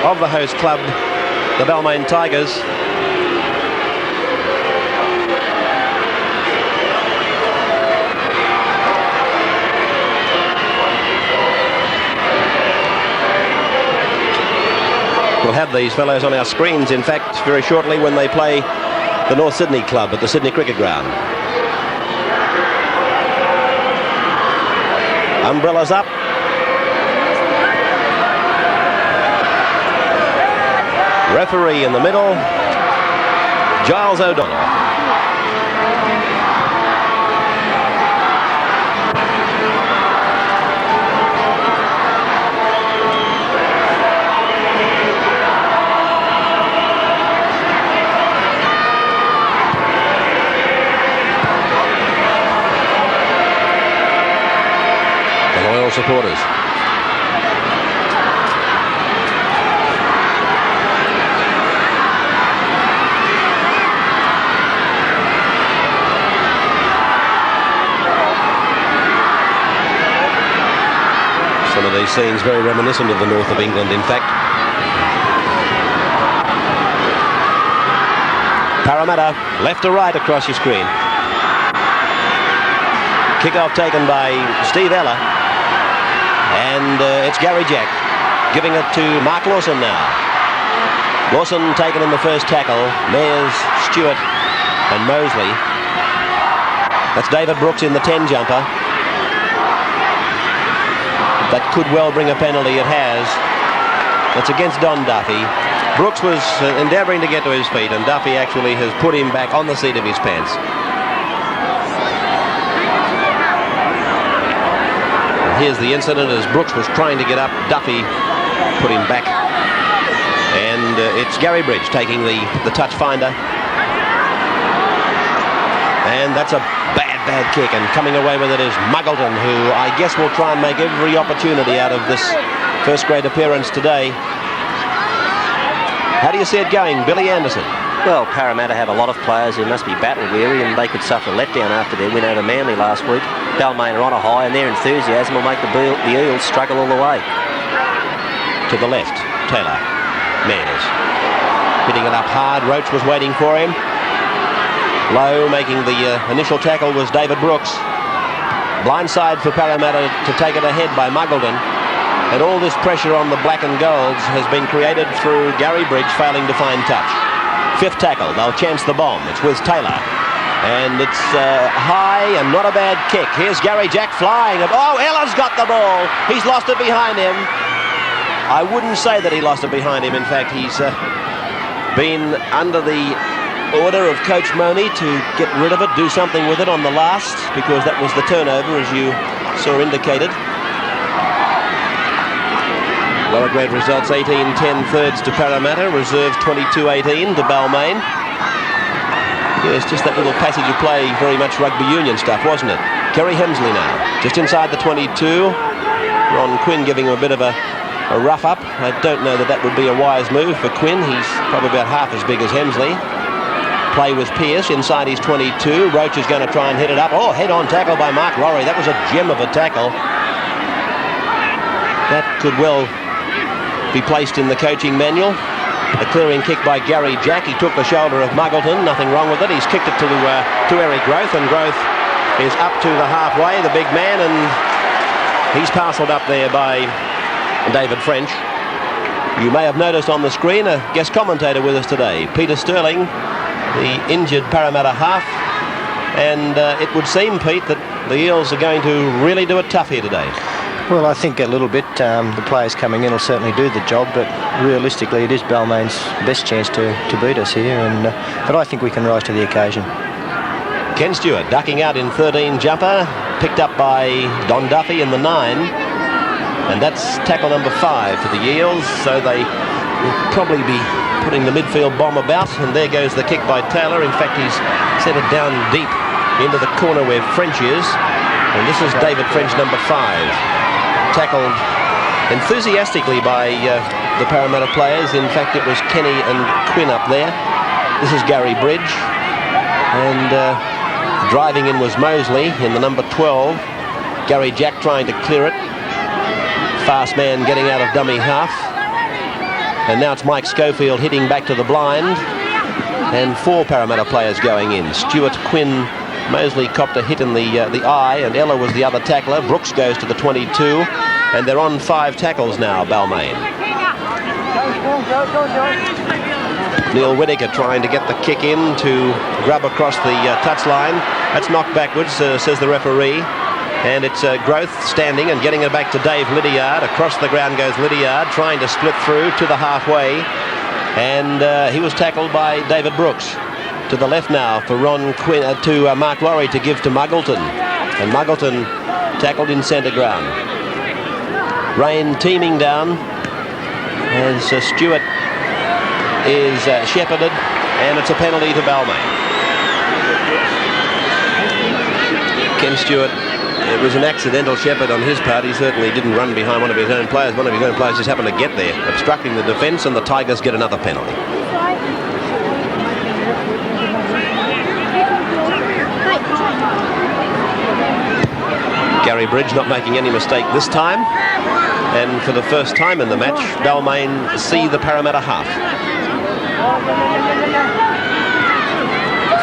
of the host club, the Balmain Tigers. We'll have these fellows on our screens, in fact, very shortly when they play the North Sydney club at the Sydney Cricket Ground. Umbrellas up. Referee in the middle, Giles O'Donnell. The loyal supporters. Some of these scenes very reminiscent of the north of England, in fact. Parramatta, left to right across your screen. Kick-off taken by Steve Ella. And it's Gary Jack giving it to Mark Lawson now. Lawson taken in the first tackle. Mayers, Stewart and Mosley. That's David Brooks in the 10 jumper. That could well bring a penalty. It has. That's against Don Duffy. Brooks was endeavouring to get to his feet, and Duffy actually has put him back on the seat of his pants. And here's the incident as Brooks was trying to get up. Duffy put him back. And it's Gary Bridge taking the touch finder. And that's a bad kick, and coming away with it is Muggleton, who I guess will try and make every opportunity out of this first grade appearance today. How do you see it going, Billy Anderson? Well, Parramatta have a lot of players who must be battle weary, and they could suffer letdown after their win over Manly last week. Balmain are on a high, and their enthusiasm will make the Eels struggle all the way. To the left, Taylor. Mayers hitting it up hard. Roach was waiting for him. Low, making the initial tackle was David Brooks. Blindside for Parramatta to take it ahead by Muggleton. And all this pressure on the black and golds has been created through Gary Bridge failing to find touch. Fifth tackle, they'll chance the bomb. It's with Taylor. And it's high and not a bad kick. Here's Gary Jack flying. Oh, Ella's got the ball. He's lost it behind him. I wouldn't say that he lost it behind him. In fact, he's been under the order of Coach Money to get rid of it, do something with it on the last, because that was the turnover, as you saw indicated. Lower grade results, 18-10 thirds to Parramatta, reserves 22-18 to Balmain. Yeah, it's just that little passage of play, very much rugby union stuff, wasn't it? Kerry Hemsley now, just inside the 22. Ron Quinn giving him a bit of a rough up. I don't know that would be a wise move for Quinn. He's probably about half as big as Hemsley. Play with Pearce inside his 22. Roach is going to try and hit it up. Oh, head-on tackle by Mark Lowry. That was a gem of a tackle. That could well be placed in the coaching manual. A clearing kick by Gary Jack. He took the shoulder of Muggleton. Nothing wrong with it. He's kicked it to Eric Groth, and Groth is up to the halfway, the big man, and he's parcelled up there by David French. You may have noticed on the screen a guest commentator with us today, Peter Sterling, the injured Parramatta half, and it would seem, Pete, that the Eels are going to really do it tough here today. Well, I think a little bit. The players coming in will certainly do the job, but realistically it is Balmain's best chance to beat us here, and but I think we can rise to the occasion. Ken Stewart ducking out in 13 jumper, picked up by Don Duffy in the 9, and that's tackle number 5 for the Eels, so they will probably be putting the midfield bomb about, and there goes the kick by Taylor. In fact, he's sent it down deep into the corner where French is, and this is David French, number 5. Tackled enthusiastically by the Parramatta players. In fact, it was Kenny and Quinn up there. This is Gary Bridge, and driving in was Mosley in the number 12. Gary Jack trying to clear it. Fast man getting out of dummy half. And now it's Mike Schofield hitting back to the blind. And 4 Parramatta players going in. Stewart, Quinn, Mosley copped a hit in the eye, and Ella was the other tackler. Brooks goes to the 22, and they're on 5 tackles now, Balmain. Neil Whittaker trying to get the kick in to grub across the touchline. That's knocked backwards, says the referee. And it's Growth standing and getting it back to Dave Lydiard. Across the ground goes Lydiard, trying to split through to the halfway. And he was tackled by David Brooks. To the left now for Ron Quinn, to Mark Laurie to give to Muggleton. And Muggleton tackled in centre ground. Rain teaming down as Stewart is shepherded, and it's a penalty to Balmain. Ken Stewart, it was an accidental shepherd on his part. He certainly didn't run behind one of his own players. One of his own players just happened to get there, obstructing the defence, and the Tigers get another penalty. Gary Bridge not making any mistake this time, and for the first time in the match, Balmain see the Parramatta half.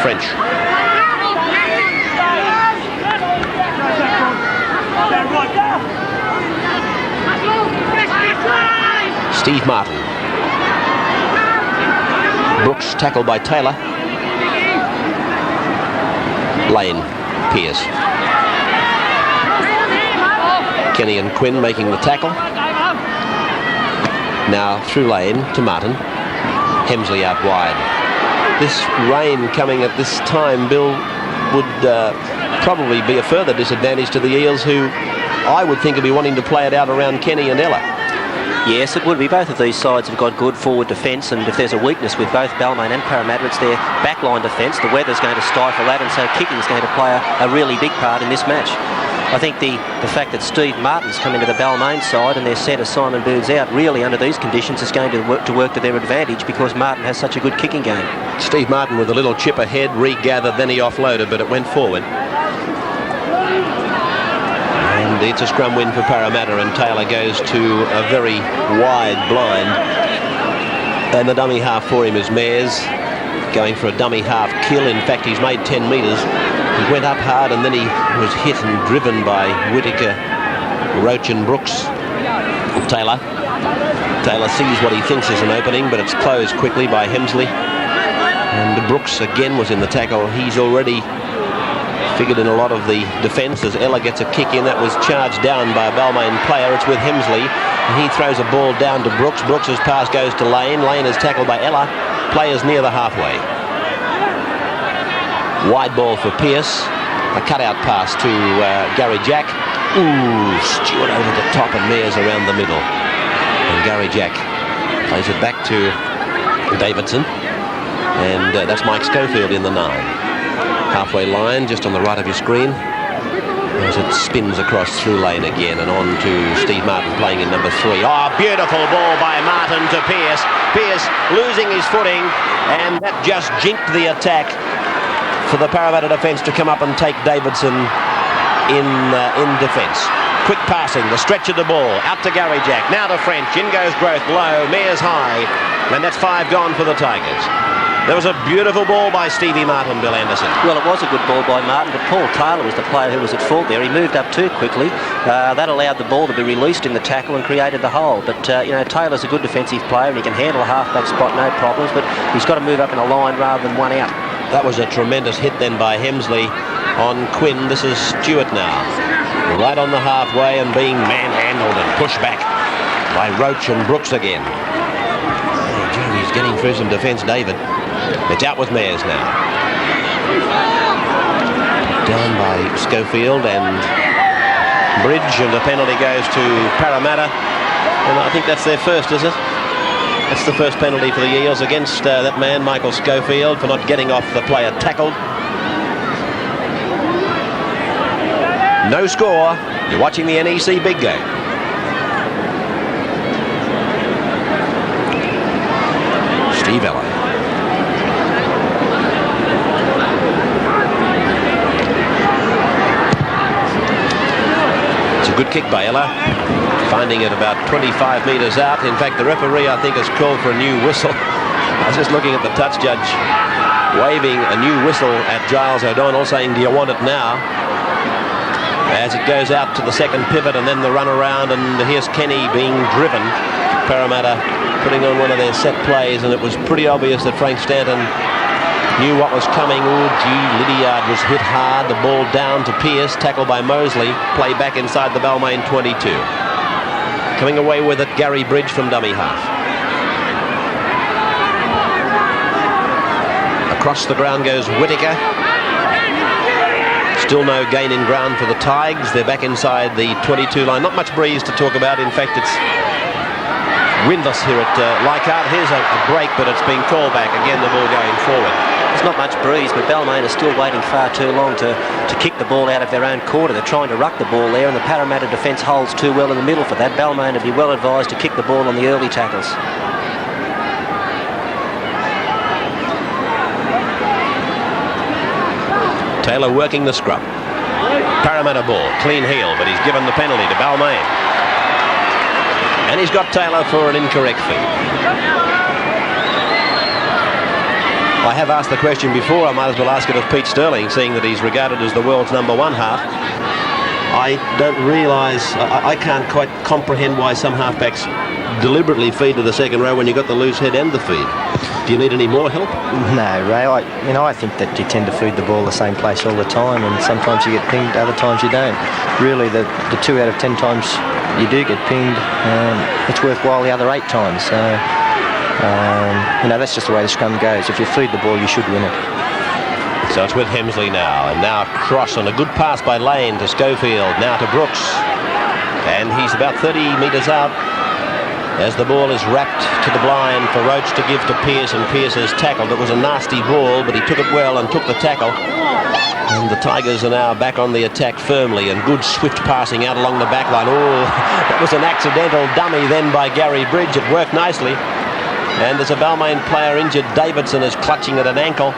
French. Steve Martin. Brooks tackled by Taylor. Lane, Pearce. Kenny and Quinn making the tackle. Now through Lane to Martin. Hemsley out wide. This rain coming at this time, Bill, would probably be a further disadvantage to the Eels, who I would think would be wanting to play it out around Kenny and Ella. Yes, it would be. Both of these sides have got good forward defence, and if there's a weakness with both Balmain and Parramatta, it's their backline defence. The weather's going to stifle that, and so kicking's going to play a really big part in this match. I think the fact that Steve Martin's come into the Balmain side and their centre Simon Bird's out, really under these conditions is going to work to their advantage, because Martin has such a good kicking game. Steve Martin with a little chip ahead, regathered, then he offloaded, but it went forward. And it's a scrum win for Parramatta, and Taylor goes to a very wide blind. And the dummy half for him is Mayers, going for a dummy half kill. In fact, he's made 10 metres. He went up hard, and then he was hit and driven by Whittaker, Roach and Brooks. Taylor sees what he thinks is an opening, but it's closed quickly by Hemsley. And Brooks again was in the tackle. He's already figured in a lot of the defence as Ella gets a kick in. That was charged down by a Balmain player. It's with Hemsley, and he throws a ball down to Brooks. Brooks's pass goes to Lane. Lane is tackled by Ella. Players near the halfway. Wide ball for Pearce. A cutout pass to Gary Jack. Ooh, Stewart over the top and Mayers around the middle. And Gary Jack plays it back to Davidson. And that's Mike Schofield in the 9. Halfway line, just on the right of your screen, as it spins across through Lane again, and on to Steve Martin playing in number 3. Oh, beautiful ball by Martin to Pearce. Pearce losing his footing, and that just jinked the attack for the Parramatta defence to come up and take Davidson in defence. Quick passing, the stretch of the ball, out to Gary Jack, now to French, in goes Growth, low, Mayers high, and that's 5 gone for the Tigers. There was a beautiful ball by Stevie Martin, Bill Anderson. Well, it was a good ball by Martin, but Paul Taylor was the player who was at fault there. He moved up too quickly. That allowed the ball to be released in the tackle and created the hole. But, Taylor's a good defensive player, and he can handle a half-back spot, no problems, but he's got to move up in a line rather than one out. That was a tremendous hit then by Hemsley on Quinn. This is Stewart now, right on the halfway and being manhandled and pushed back by Roach and Brooks again. Oh, he's getting through some defence, David. It's out with Mayers now. Down by Schofield and Bridge, and the penalty goes to Parramatta. And I think that's their first, is it? That's the first penalty for the Eels against that man, Michael Schofield, for not getting off the player tackled. No score. You're watching the NEC Big Game. Steve Ella. Good kick by Ella, finding it about 25 metres out. In fact, the referee, I think, has called for a new whistle. I was just looking at the touch judge waving a new whistle at Giles O'Donnell, saying, do you want it now? As it goes out to the second pivot and then the run around, and here's Kenny being driven. Parramatta putting on one of their set plays, and it was pretty obvious that Frank Stanton knew what was coming. Oh, gee, Leichardt was hit hard. The ball down to Pearce, tackled by Mosley. Play back inside the Balmain 22. Coming away with it, Gary Bridge from dummy half. Across the ground goes Whittaker. Still no gain in ground for the Tigers. They're back inside the 22 line. Not much breeze to talk about. In fact, it's windless here at Leichardt. Here's a break, but it's been called back. Again, the ball going forward. There's not much breeze, but Balmain are still waiting far too long to kick the ball out of their own quarter. They're trying to ruck the ball there, and the Parramatta defence holds too well in the middle for that. Balmain would be well advised to kick the ball on the early tackles. Taylor working the scrum. Parramatta ball, clean heel, but he's given the penalty to Balmain. And he's got Taylor for an incorrect feed. I have asked the question before. I might as well ask it of Pete Sterling, seeing that he's regarded as the world's #1 half. I don't realise, I can't quite comprehend why some halfbacks deliberately feed to the second row when you've got the loose head and the feed. Do you need any more help? No, Ray. I think that you tend to feed the ball the same place all the time, and sometimes you get pinged, other times you don't. Really, the 2 out of 10 times you do get pinged, it's worthwhile the other 8 times. So, that's just the way the scrum goes. If you feed the ball, you should win it. So it's with Hemsley now, and now cross on a good pass by Lane to Schofield, now to Brooks, and he's about 30 metres out as the ball is wrapped to the blind for Roach to give to Pearce, and Pearce is tackled. It was a nasty ball, but he took it well and took the tackle. And the Tigers are now back on the attack firmly, and good swift passing out along the back line. Oh, that was an accidental dummy then by Gary Bridge. It worked nicely. And there's a Balmain player injured. Davidson is clutching at an ankle.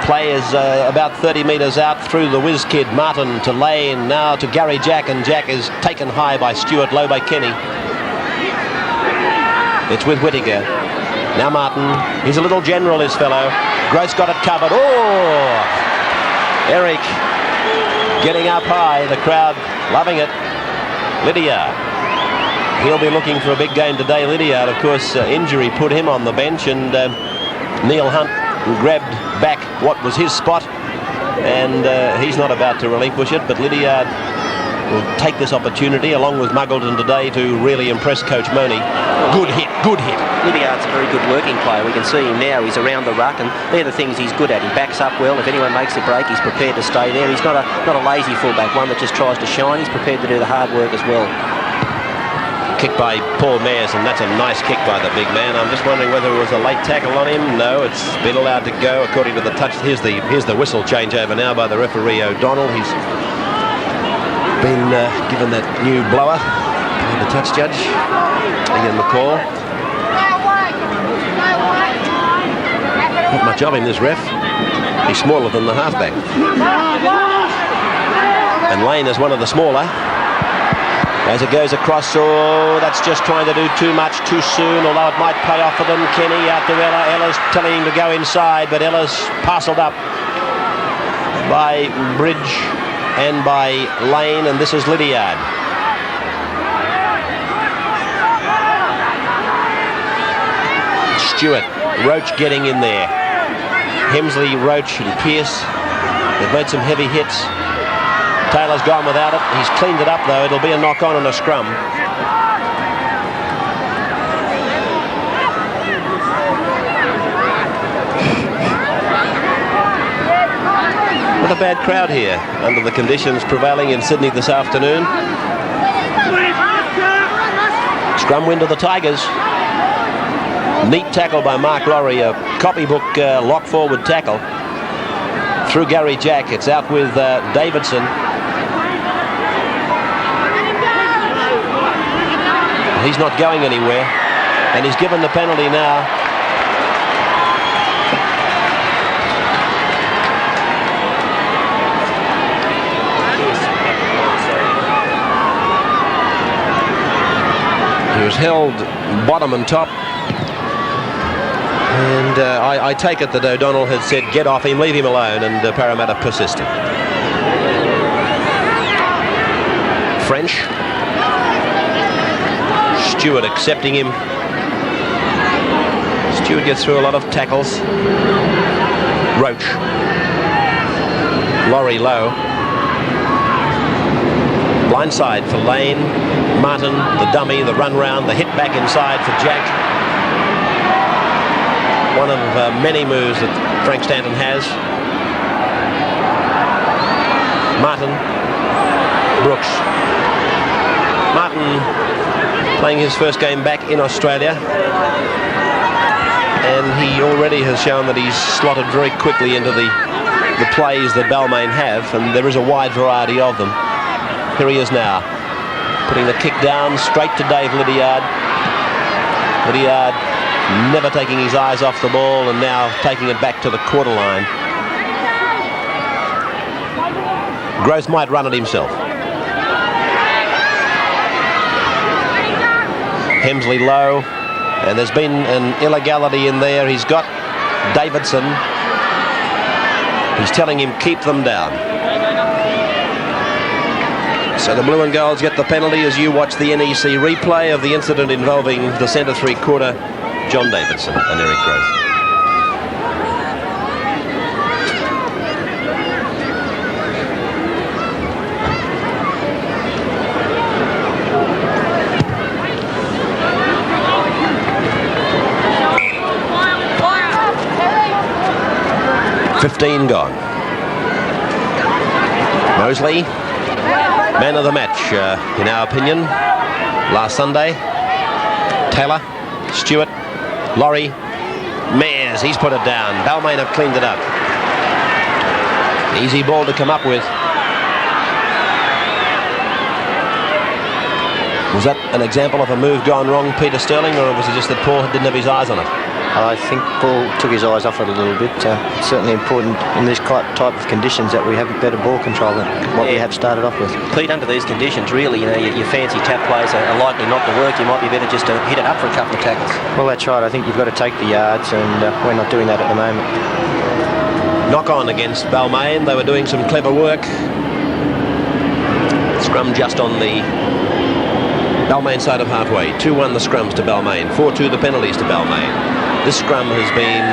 Play is about 30 metres out through the whiz kid. Martin to Lane, now to Gary Jack, and Jack is taken high by Stewart, low by Kenny. It's with Whittaker. Now Martin. He's a little general, this fellow. Gross got it covered. Oh! Eric getting up high. The crowd loving it. Leichardt. He'll be looking for a big game today. Leichardt, of course, injury put him on the bench, and Neil Hunt grabbed back what was his spot, and he's not about to relinquish it, but Leichardt will take this opportunity along with Muggleton today to really impress Coach Money. Good hit, good hit. Leichardt a very good working player. We can see him now. He's around the ruck, and they're the things he's good at. He backs up well. If anyone makes a break, he's prepared to stay there. He's not a lazy fullback, one that just tries to shine. He's prepared to do the hard work as well. Kick by Paul Mayers, and that's a nice kick by the big man. I'm just wondering whether it was a late tackle on him. No, it's been allowed to go according to the touch. Here's the whistle changeover now by the referee O'Donnell. He's been given that new blower by the touch judge, Ian McCall. Not much of him, this ref. He's smaller than the halfback. And Lane is one of the smaller. As it goes across, oh, that's just trying to do too much too soon, although it might pay off for them. Kenny out to Ella. Ella's telling him to go inside, but Ella's parcelled up by Bridge and by Lane, and this is Leichardt. Stewart, Roach getting in there. Hemsley, Roach and Pearce, they've made some heavy hits. Taylor's gone without it. He's cleaned it up, though. It'll be a knock-on and a scrum. Not a bad crowd here under the conditions prevailing in Sydney this afternoon. Scrum win to the Tigers. Neat tackle by Mark Laurie, a copybook lock-forward tackle. Through Gary Jack, it's out with Davidson. He's not going anywhere, and he's given the penalty now. He was held bottom and top. And I take it that O'Donnell had said, get off him, leave him alone, and Parramatta persisted. French. Stewart accepting him. Stewart gets through a lot of tackles. Roach. Laurie low. Blindside for Lane. Martin, the dummy, the run round, the hit back inside for Jack. One of many moves that Frank Stanton has. Martin. Brooks. Martin playing his first game back in Australia. And he already has shown that he's slotted very quickly into the plays that Balmain have, and there is a wide variety of them. Here he is now, putting the kick down straight to Dave Lydiard. Lydiard never taking his eyes off the ball, and now taking it back to the quarter line. Gross might run it himself. Hemsley low, and there's been an illegality in there. He's got Davidson. He's telling him keep them down. So the blue and golds get the penalty as you watch the NEC replay of the incident involving the centre three-quarter, John Davidson and Eric Groth. $15 gone. Mosley, man of the match, in our opinion, last Sunday. Taylor, Stewart, Laurie, Mayers, he's put it down. Balmain have cleaned it up. Easy ball to come up with. Was that an example of a move gone wrong, Peter Sterling, or was it just that Paul didn't have his eyes on it? I think Paul took his eyes off it a little bit. It's certainly important in this type of conditions that we have better ball control than what we have started off with. Pete, under these conditions, really, you know, your fancy tap plays are likely not to work. You might be better just to hit it up for a couple of tackles. Well, that's right. I think you've got to take the yards, and we're not doing that at the moment. Knock on against Balmain. They were doing some clever work. Scrum just on the Balmain side of halfway. 2-1 the scrums to Balmain. 4-2 the penalties to Balmain. This scrum has been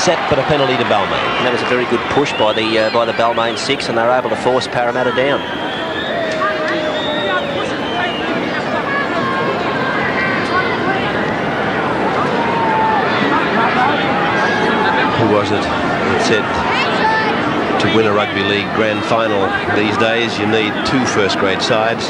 set, but a penalty to Balmain. And that was a very good push by the Balmain 6, and they were able to force Parramatta down. Who was it that said to win a rugby league grand final these days you need 2 first-grade sides?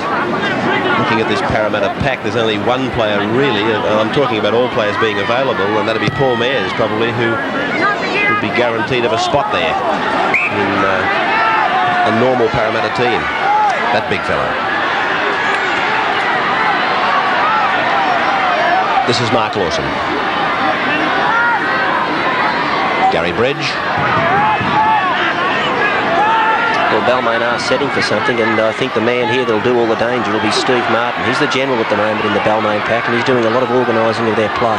Looking at this Parramatta pack, there's only one player really, I'm talking about all players being available, and that'd be Paul Mayers probably, who would be guaranteed of a spot there in a normal Parramatta team. That big fella. This is Mark Lawson. Gary Bridge. Well, Balmain are setting for something, and I think the man here that'll do all the danger will be Steve Martin. He's the general at the moment in the Balmain pack, and he's doing a lot of organising of their play.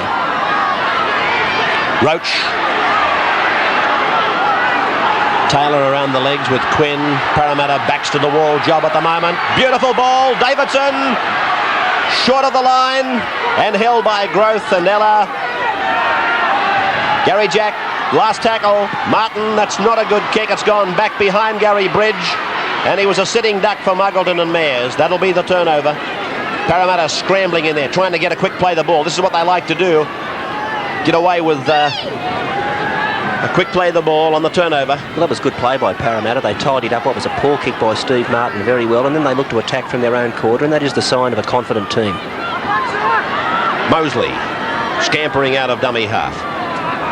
Roach. Taylor around the legs with Quinn. Parramatta backs to the wall job at the moment. Beautiful ball. Davidson. Short of the line and held by Groth and Ella. Gary Jack. Last tackle, Martin, that's not a good kick. It's gone back behind Gary Bridge, and he was a sitting duck for Muggleton and Mayers. That'll be the turnover. Parramatta scrambling in there, trying to get a quick play the ball. This is what they like to do. Get away with a quick play the ball on the turnover. Well, that was good play by Parramatta. They tidied up what was a poor kick by Steve Martin very well, and then they looked to attack from their own quarter, and that is the sign of a confident team. Mosley scampering out of dummy half.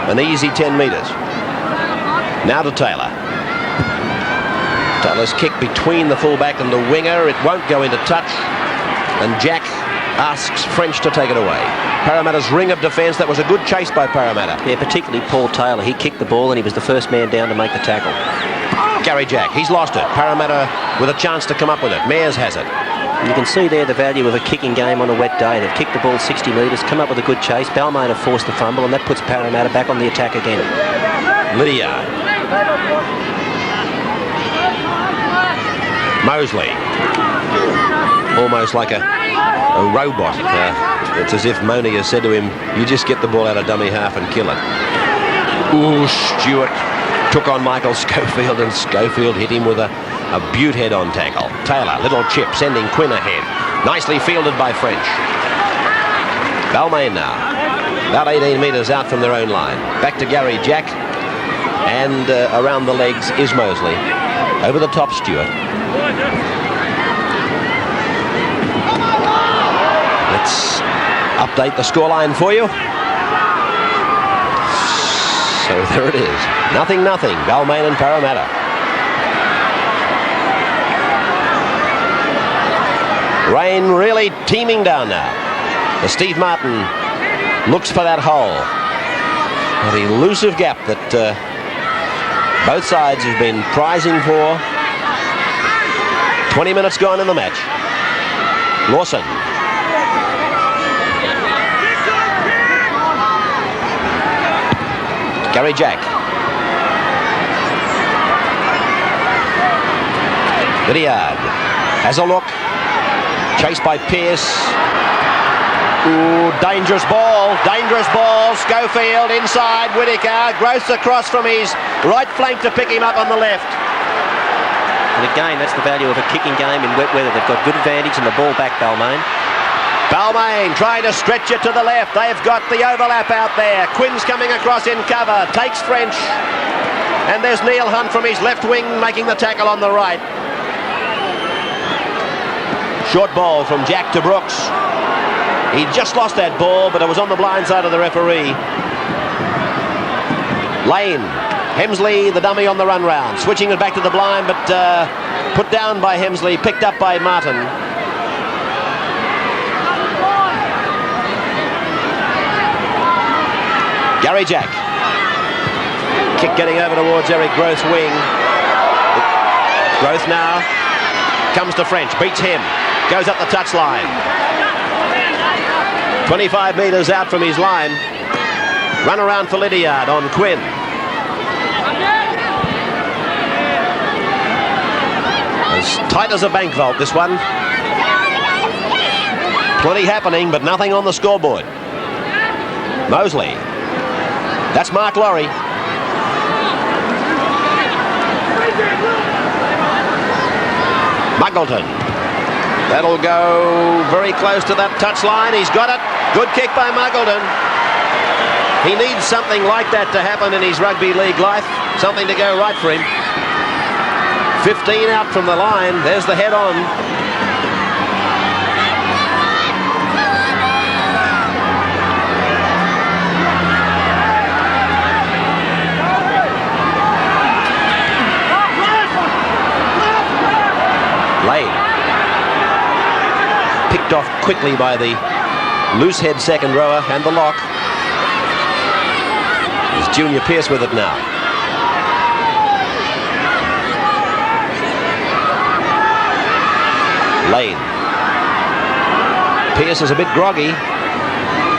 An easy 10 metres. Now to Taylor. Taylor's kick between the fullback and the winger. It won't go into touch. And Jack asks French to take it away. Parramatta's ring of defence. That was a good chase by Parramatta. Yeah, particularly Paul Taylor. He kicked the ball and he was the first man down to make the tackle. Gary Jack, he's lost it. Parramatta with a chance to come up with it. Mayers has it. You can see there the value of a kicking game on a wet day. They've kicked the ball 60 metres, come up with a good chase. Balmain have forced the fumble, and that puts Parramatta back on the attack again. Leichardt. Mosley. Almost like a robot. It's as if Moni has said to him, you just get the ball out of dummy half and kill it. Ooh, Stewart took on Michael Schofield, and Schofield hit him with a beaut head-on tackle. Taylor, little chip, sending Quinn ahead. Nicely fielded by French. Balmain now. About 18 metres out from their own line. Back to Gary Jack. And around the legs is Mosley. Over the top, Stewart. Let's update the scoreline for you. So there it is. 0-0. Balmain and Parramatta. Rain really teeming down now. As Steve Martin looks for that hole. That elusive gap that both sides have been prizing for. 20 minutes gone in the match. Lawson. Gary Jack. Leichardt has a look. Chased by Pearce. Ooh, dangerous ball. Dangerous ball. Schofield inside. Whittaker. Gross across from his right flank to pick him up on the left. And again, that's the value of a kicking game in wet weather. They've got good advantage and the ball back, Balmain. Balmain trying to stretch it to the left. They've got the overlap out there. Quinn's coming across in cover. Takes French. And there's Neil Hunt from his left wing making the tackle on the right. Short ball from Jack to Brooks. He just lost that ball, but it was on the blind side of the referee. Lane. Hemsley, the dummy on the run round. Switching it back to the blind, but put down by Hemsley. Picked up by Martin. Gary Jack. Kick getting over towards Eric Groth's wing. Groth now comes to French. Beats him. Goes up the touchline. 25 metres out from his line. Run around for Leichardt on Quinn. As tight as a bank vault, this one. Plenty happening, but nothing on the scoreboard. Mosley. That's Mark Laurie. Muggleton. That'll go very close to that touchline. He's got it. Good kick by Muggleton. He needs something like that to happen in his rugby league life. Something to go right for him. 15 out from the line. There's the head on. Lane. Picked off quickly by the loose head second rower and the lock. There's Junior Pearce with it now. Lane. Pearce is a bit groggy.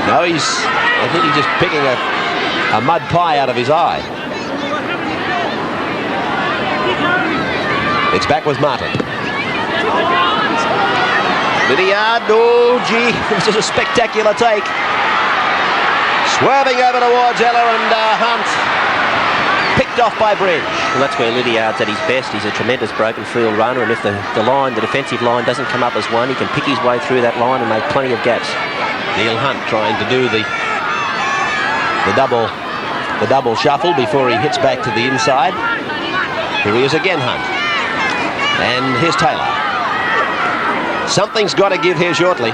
No, I think he's just picking a mud pie out of his eye. It's back with Martin. Leichardt, oh gee, this is a spectacular take. Swerving over towards Ella and Hunt. Picked off by Bridge. Well, that's where Leichardt at his best. He's a tremendous broken field runner, and if the defensive line doesn't come up as one, he can pick his way through that line and make plenty of gaps. Neil Hunt trying to do the double shuffle before he hits back to the inside. Here he is again, Hunt. And here's Taylor. Something's got to give here shortly.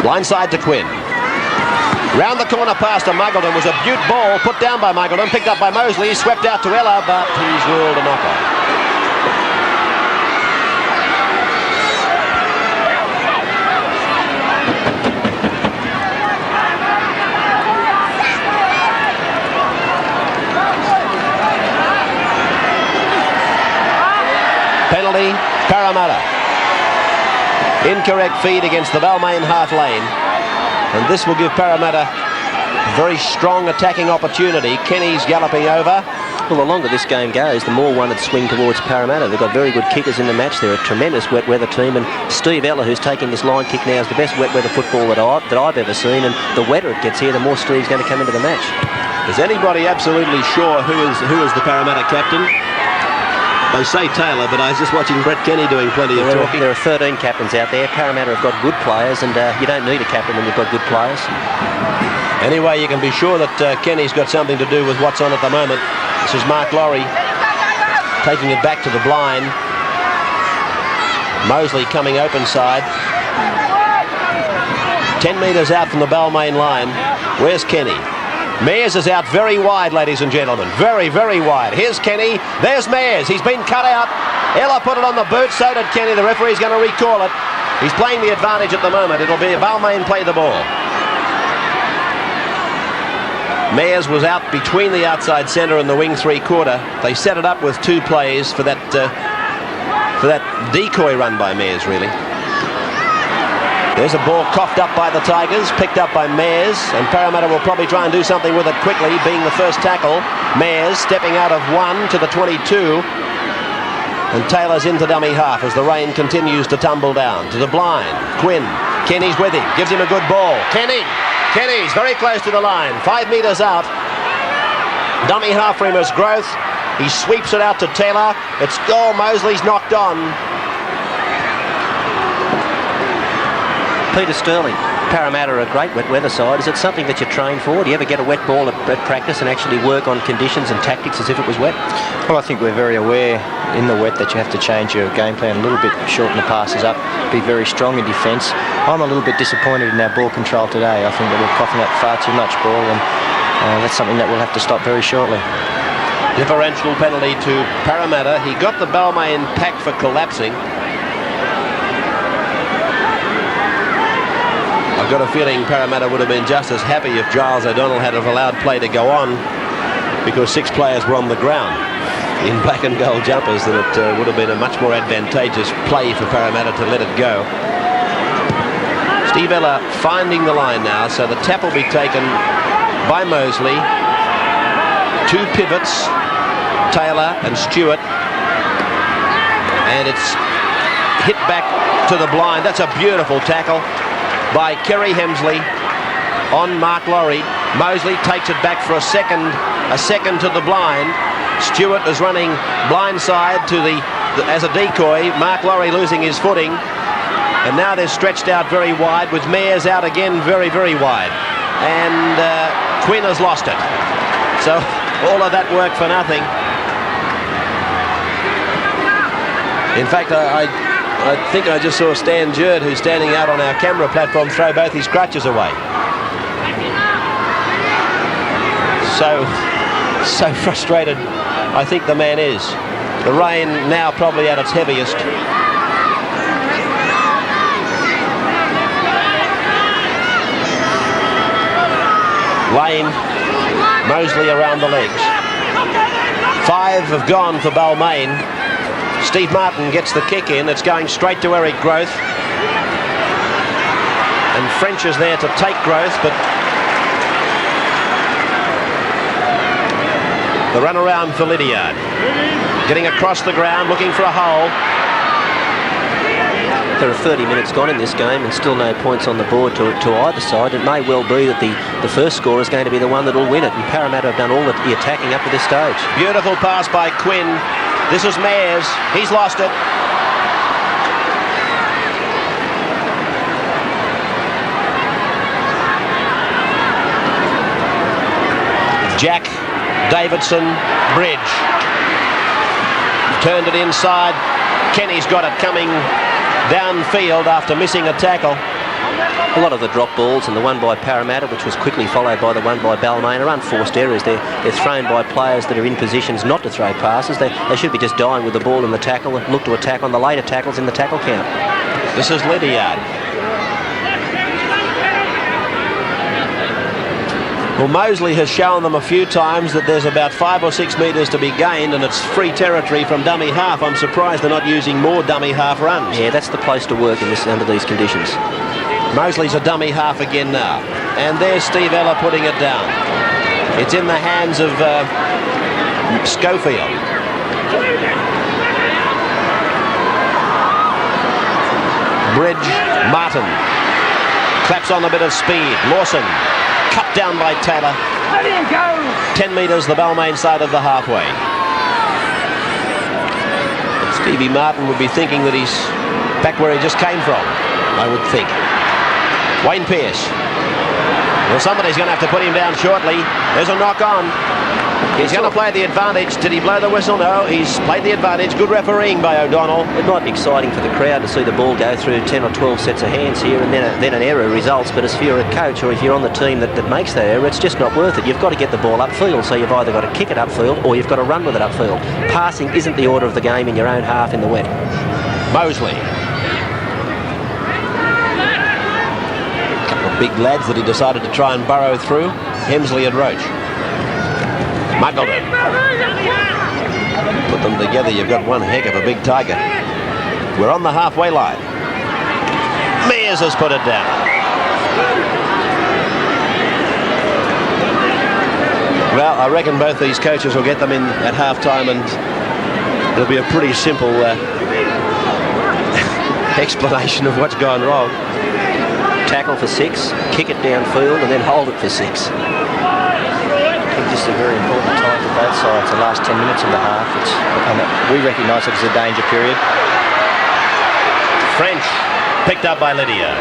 Blindside to Quinn. Round the corner past to Muggleton was a beaut ball put down by Muggleton, picked up by Mosley, swept out to Ella, but he's ruled a knock-off. Incorrect feed against the Balmain half lane. And this will give Parramatta a very strong attacking opportunity. Kenny's galloping over. Well, the longer this game goes, the more one would swing towards Parramatta. They've got very good kickers in the match. They're a tremendous wet weather team, and Steve Ella, who's taking this line kick now, is the best wet weather football that I've ever seen, and the wetter it gets here, the more Steve's going to come into the match. Is anybody absolutely sure who is the Parramatta captain? They say Taylor, but I was just watching Brett Kenny doing plenty of talking. There are 13 captains out there. Parramatta have got good players, and you don't need a captain when you've got good players. Anyway, you can be sure that Kenny's got something to do with what's on at the moment. This is Mark Laurie taking it back to the blind. Mosley coming open side. 10 metres out from the Balmain line. Where's Kenny? Mayers is out very wide, ladies and gentlemen. Very, very wide. Here's Kenny. There's Mayers. He's been cut out. Ella put it on the boot. So did Kenny. The referee's going to recall it. He's playing the advantage at the moment. It'll be a Balmain play the ball. Mayers was out between the outside centre and the wing three-quarter. They set it up with two plays for that decoy run by Mayers, really. There's a ball coughed up by the Tigers, picked up by Mayers, and Parramatta will probably try and do something with it quickly, being the first tackle. Mayers stepping out of 1 to the 22, and Taylor's into dummy half as the rain continues to tumble down. To the blind, Quinn. Kenny's with him, gives him a good ball. Kenny's very close to the line, 5 metres out. Dummy half for him as Growth. He sweeps it out to Taylor. It's Mosley's knocked on. Peter Sterling, Parramatta are a great wet weather side. Is it something that you train for? Do you ever get a wet ball at practice and actually work on conditions and tactics as if it was wet? Well, I think we're very aware in the wet that you have to change your game plan a little bit, shorten the passes up, be very strong in defence. I'm a little bit disappointed in our ball control today. I think that we're coughing up far too much ball, and that's something that we'll have to stop very shortly. Differential penalty to Parramatta. He got the Balmain pack for collapsing. I've got a feeling Parramatta would have been just as happy if Giles O'Donnell had allowed play to go on, because 6 players were on the ground in black and gold jumpers, that it would have been a much more advantageous play for Parramatta to let it go. Steve Ella finding the line now, so the tap will be taken by Mosley. 2 pivots, Taylor and Stewart, and it's hit back to the blind. That's a beautiful tackle by Kerry Hemsley on Mark Laurie. Mosley takes it back for a second to the blind. Stewart is running blindside to as a decoy. Mark Laurie losing his footing, and now they're stretched out very wide, with Mayers out again very, very wide, and Quinn has lost it. So all of that work for nothing. In fact, I think I just saw Stan Jerd, who's standing out on our camera platform, throw both his crutches away. So frustrated I think the man is. The rain now probably at its heaviest. Lane, Mosley around the legs. 5 have gone for Balmain. Steve Martin gets the kick in. It's going straight to Eric Growth. And French is there to take Growth, but the run around for Leichardt. Getting across the ground, looking for a hole. There are 30 minutes gone in this game and still no points on the board to either side. It may well be that the first score is going to be the one that will win it, and Parramatta have done all the attacking up to this stage. Beautiful pass by Quinn. This is Mayers. He's lost it. Jack, Davidson, Bridge. Turned it inside. Kenny's got it coming downfield after missing a tackle. A lot of the drop balls and the one by Parramatta, which was quickly followed by the one by Balmain, are unforced errors. They're thrown by players that are in positions not to throw passes. They should be just dying with the ball in the tackle and look to attack on the later tackles in the tackle count. This is Leichardt. Well, Mosley has shown them a few times that there's about 5 or 6 metres to be gained, and it's free territory from dummy half. I'm surprised they're not using more dummy half runs. Yeah, that's the place to work under these conditions. Mosley's a dummy half again now. And there's Steve Ella putting it down. It's in the hands of Schofield. Bridge, Martin. Claps on a bit of speed. Lawson. Cut down by Taylor. 10 metres the Balmain side of the halfway. Stevie Martin would be thinking that he's back where he just came from, I would think. Wayne Pearce. Well, somebody's going to have to put him down shortly. There's a knock on. He's going to play the advantage. Did he blow the whistle? No, he's played the advantage. Good refereeing by O'Donnell. It might be exciting for the crowd to see the ball go through 10 or 12 sets of hands here, and then an error results. But if you're a coach or if you're on the team that makes that error, it's just not worth it. You've got to get the ball upfield, so you've either got to kick it upfield or you've got to run with it upfield. Passing isn't the order of the game in your own half in the wet. Mosley. Couple of big lads that he decided to try and burrow through. Hemsley and Roach. Muggleton. Put them together, you've got one heck of a big tiger. We're on the halfway line. Mears has put it down. Well, I reckon both these coaches will get them in at half-time, and it'll be a pretty simple explanation of what's gone wrong. Tackle for 6, kick it downfield, and then hold it for 6. Just a very important time for both sides, the last 10 minutes of the half. We recognise it as a danger period. French, picked up by Lydia.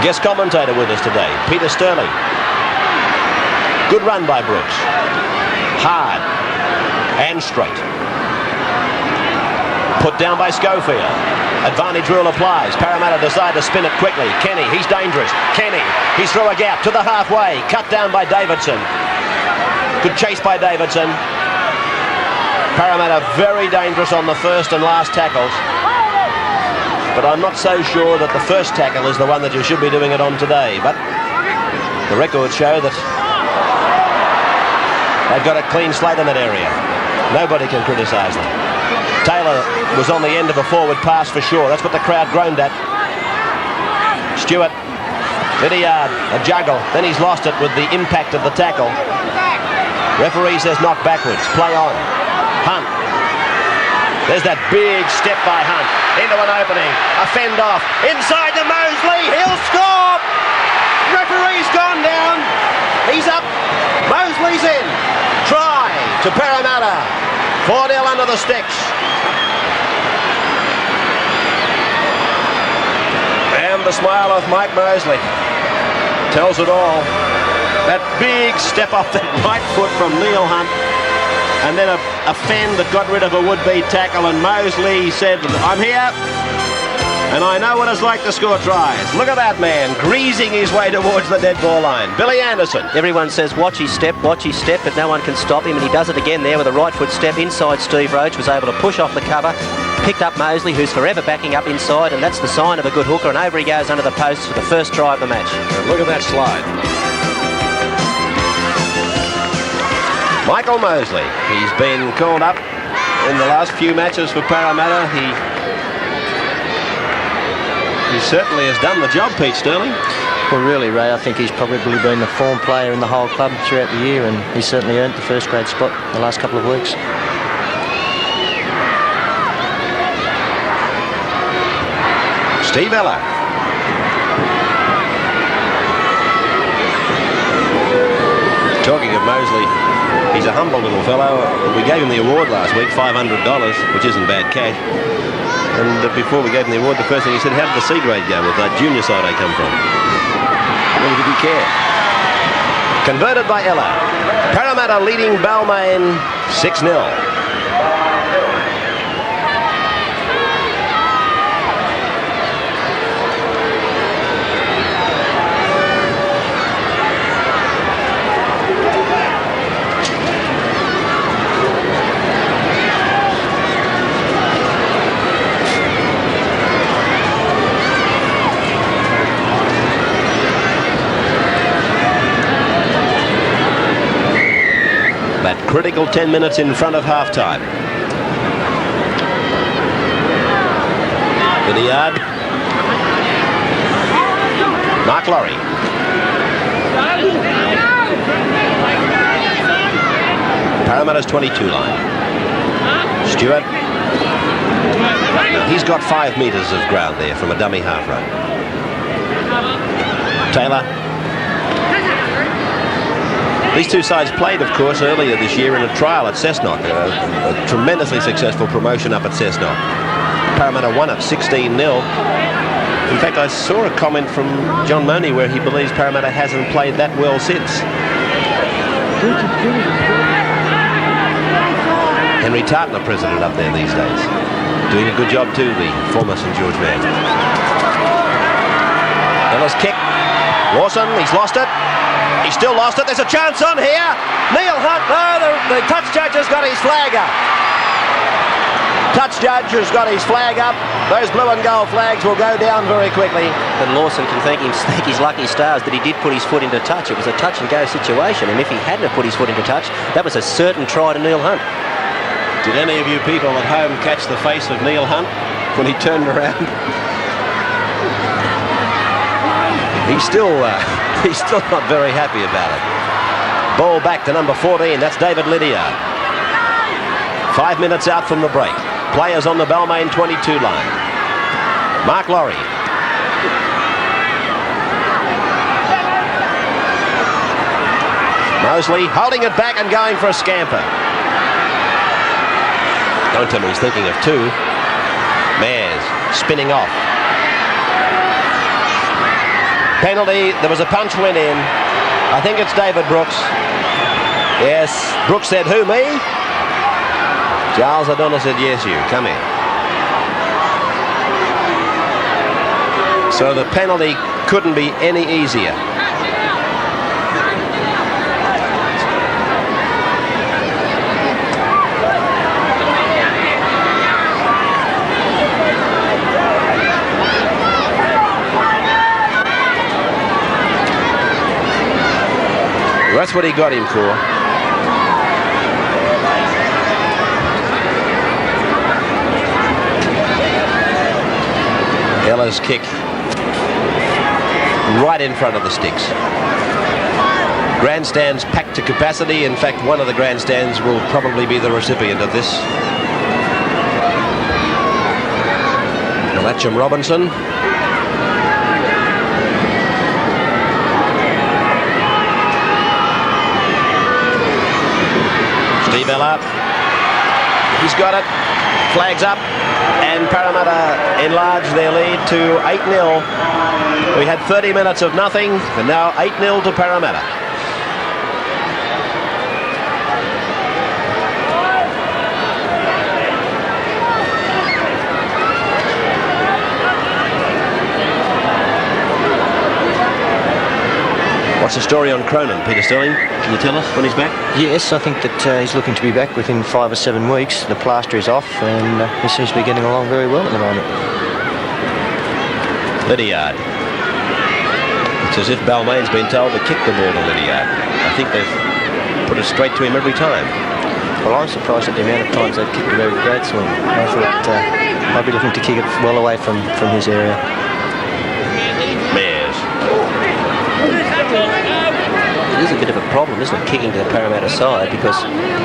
Guest commentator with us today, Peter Sterling. Good run by Brooks. Hard and straight. Put down by Schofield. Advantage rule applies. Parramatta decide to spin it quickly. Kenny, he's dangerous. Kenny, he's through a gap to the halfway. Cut down by Davidson. Good chase by Davidson. Parramatta very dangerous on the first and last tackles. But I'm not so sure that the first tackle is the one that you should be doing it on today. But the records show that they've got a clean slate in that area. Nobody can criticise them. Taylor was on the end of a forward pass for sure. That's what the crowd groaned at. Stewart, Lydiard, a juggle. Then he's lost it with the impact of the tackle. Referee says knock backwards. Play on. Hunt. There's that big step by Hunt. Into an opening. A fend off. Inside to Mosley. He'll score. Referee's gone down. He's up. Mosley's in. Try to Parramatta. 4-0 under the sticks. And the smile of Mike Mosley tells it all. That big step off that right foot from Neil Hunt, and then a fend that got rid of a would-be tackle, and Mosley said, I'm here and I know what it's like to score tries. Look at that man greasing his way towards the dead ball line. Billy Anderson. Everyone says watch his step, but no one can stop him, and he does it again there with a right foot step inside. Steve Roach was able to push off the cover, picked up Mosley, who's forever backing up inside, and that's the sign of a good hooker, and over he goes under the post for the first try of the match. And look at that slide. Michael Mosley, he's been called up in the last few matches for Parramatta. He certainly has done the job, Pete Sterling. Well, really, Ray, I think he's probably been the form player in the whole club throughout the year, and he certainly earned the first grade spot the last couple of weeks. Steve Ella. Talking of Mosley, he's a humble little fellow. We gave him the award last week, $500, which isn't bad cash. And before we gave him the award, the first thing he said, how did the C grade go with that junior side I come from? Well, he didn't care. Converted by Ella. Parramatta leading Balmain 6-0. Critical 10 minutes in front of half-time. Leichardt. Mark Laurie. Parramatta's 22 line. Stewart. Now he's got 5 metres of ground there from a dummy half run. Taylor. These two sides played, of course, earlier this year in a trial at Cessnock, a tremendously successful promotion up at Cessnock. Parramatta won it 16-0. In fact, I saw a comment from John Money where he believes Parramatta hasn't played that well since. Henry Tartner, president up there these days. Doing a good job too, the former St George man. Ellis kick. Lawson, he's lost it. He's still lost it. There's a chance on here. Neil Hunt, no, the touch judge has got his flag up. Touch judge has got his flag up. Those blue and gold flags will go down very quickly. And Lawson can thank his lucky stars that he did put his foot into touch. It was a touch and go situation, and if he hadn't have put his foot into touch, that was a certain try to Neil Hunt. Did any of you people at home catch the face of Neil Hunt when he turned around? He's still not very happy about it. Ball back to number 14. That's David Leichardt. 5 minutes out from the break. Players on the Balmain 22 line. Mark Laurie. Mosley holding it back and going for a scamper. Don't tell me he's thinking of 2. Mares spinning off. Penalty. There was a punch went in. I think it's David Brooks. Yes. Brooks said, who, me? Giles O'Donnell said, yes, you. Come in. So the penalty couldn't be any easier. That's what he got him for. Ella's kick right in front of the sticks. Grandstands packed to capacity. In fact, one of the grandstands will probably be the recipient of this. Matcham Robinson. Steve Ella. He's got it. Flags up. And Parramatta enlarge their lead to 8-0. We had 30 minutes of nothing, and now 8-0 to Parramatta. What's the story on Cronin, Peter Sterling? Can you tell us when he's back? Yes, I think that he's looking to be back within 5 or 7 weeks. The plaster is off, and he seems to be getting along very well at the moment. Leichardt. It's as if Balmain's been told to kick the ball to Leichardt. I think they've put it straight to him every time. Well, I'm surprised at the amount of times they've kicked a very great swing. I thought they'd be looking to kick it well away from his area. It is a bit of a problem, isn't it, kicking to the Parramatta side, because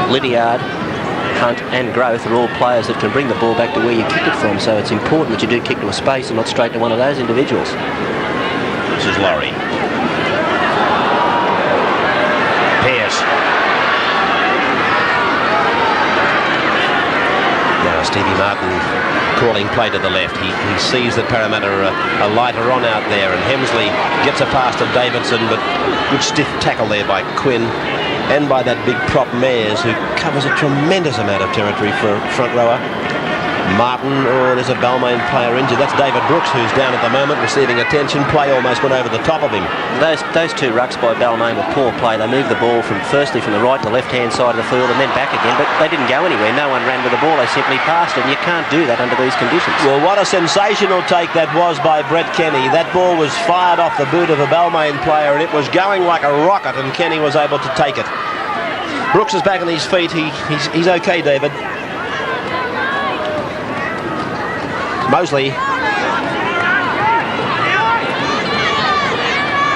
Leichardt, Hunt and Growth are all players that can bring the ball back to where you kick it from, so it's important that you do kick to a space and not straight to one of those individuals. This is Laurie. Pearce. Now Stevie Martin calling play to the left. He sees that Parramatta are lighter on out there, and Hemsley gets a pass to Davidson, but good stiff tackle there by Quinn and by that big prop Mayers, who covers a tremendous amount of territory for a front rower. Martin, there's a Balmain player injured. That's David Brooks, who's down at the moment receiving attention. Play almost went over the top of him. Those two rucks by Balmain were poor play. They moved the ball from the right to the left-hand side of the field and then back again, but they didn't go anywhere. No one ran with the ball. They simply passed it, and you can't do that under these conditions. Well, what a sensational take that was by Brett Kenny. That ball was fired off the boot of a Balmain player, and it was going like a rocket, and Kenny was able to take it. Brooks is back on his feet. He's okay, David. Mosley.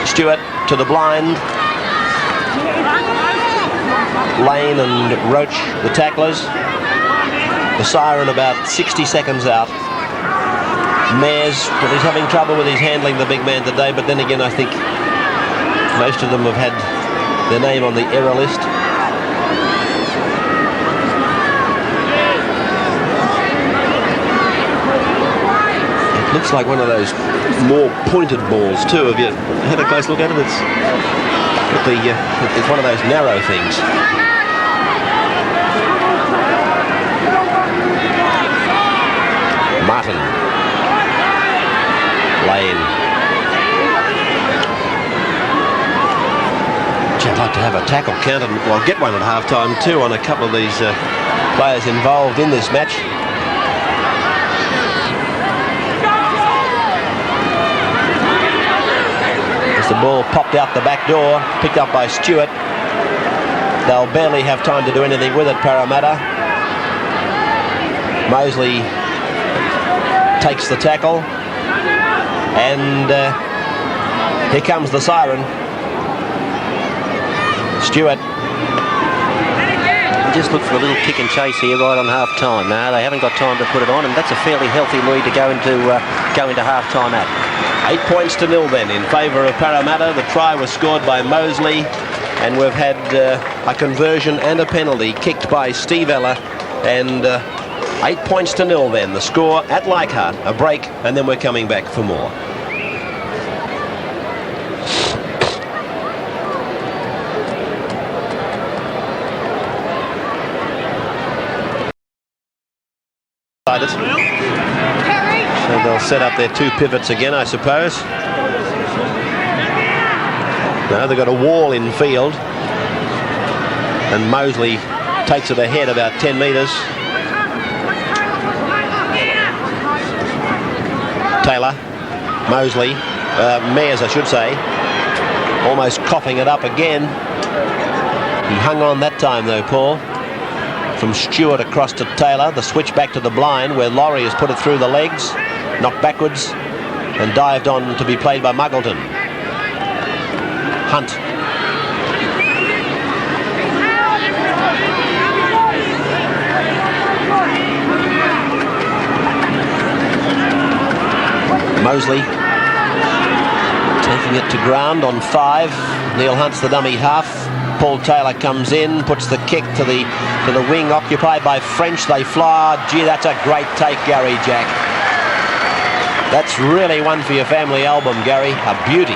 Stewart to the blind. Lane and Roach, the tacklers. The siren about 60 seconds out. Mayers, well, he's having trouble with his handling, the big man today, but then again I think most of them have had their name on the error list. It looks like one of those more pointed balls too. Have you had a close look at it? It's one of those narrow things. Martin. Lane. Gee, I'd like to have a tackle counted. Well, I'll get one at half-time too on a couple of these players involved in this match. As the ball popped out the back door, picked up by Stewart. They'll barely have time to do anything with it, Parramatta. Mosley takes the tackle. And here comes the siren. Stewart. Just look for a little kick and chase here right on half-time. No, they haven't got time to put it on, and that's a fairly healthy lead to go into half-time at. 8 points to 0 then in favour of Parramatta. The try was scored by Mosley, and we've had a conversion and a penalty kicked by Steve Ella, and 8 points to 0 then. The score at Leichardt. A break, and then we're coming back for more. So they'll set up their two pivots again, I suppose. No, they've got a wall in field, and Mosley takes it ahead about 10 metres. Taylor, Mosley, Mayers I should say, almost coughing it up again. He hung on that time though, Paul. From Stewart across to Taylor, the switch back to the blind where Laurie has put it through the legs, knocked backwards and dived on to be played by Muggleton. Hunt. Mosley taking it to ground on 5. Neil Hunt's the dummy half. Paul Taylor comes in, puts the kick to the wing, occupied by French. They fly. Gee, that's a great take, Gary Jack. That's really one for your family album, Gary. A beauty.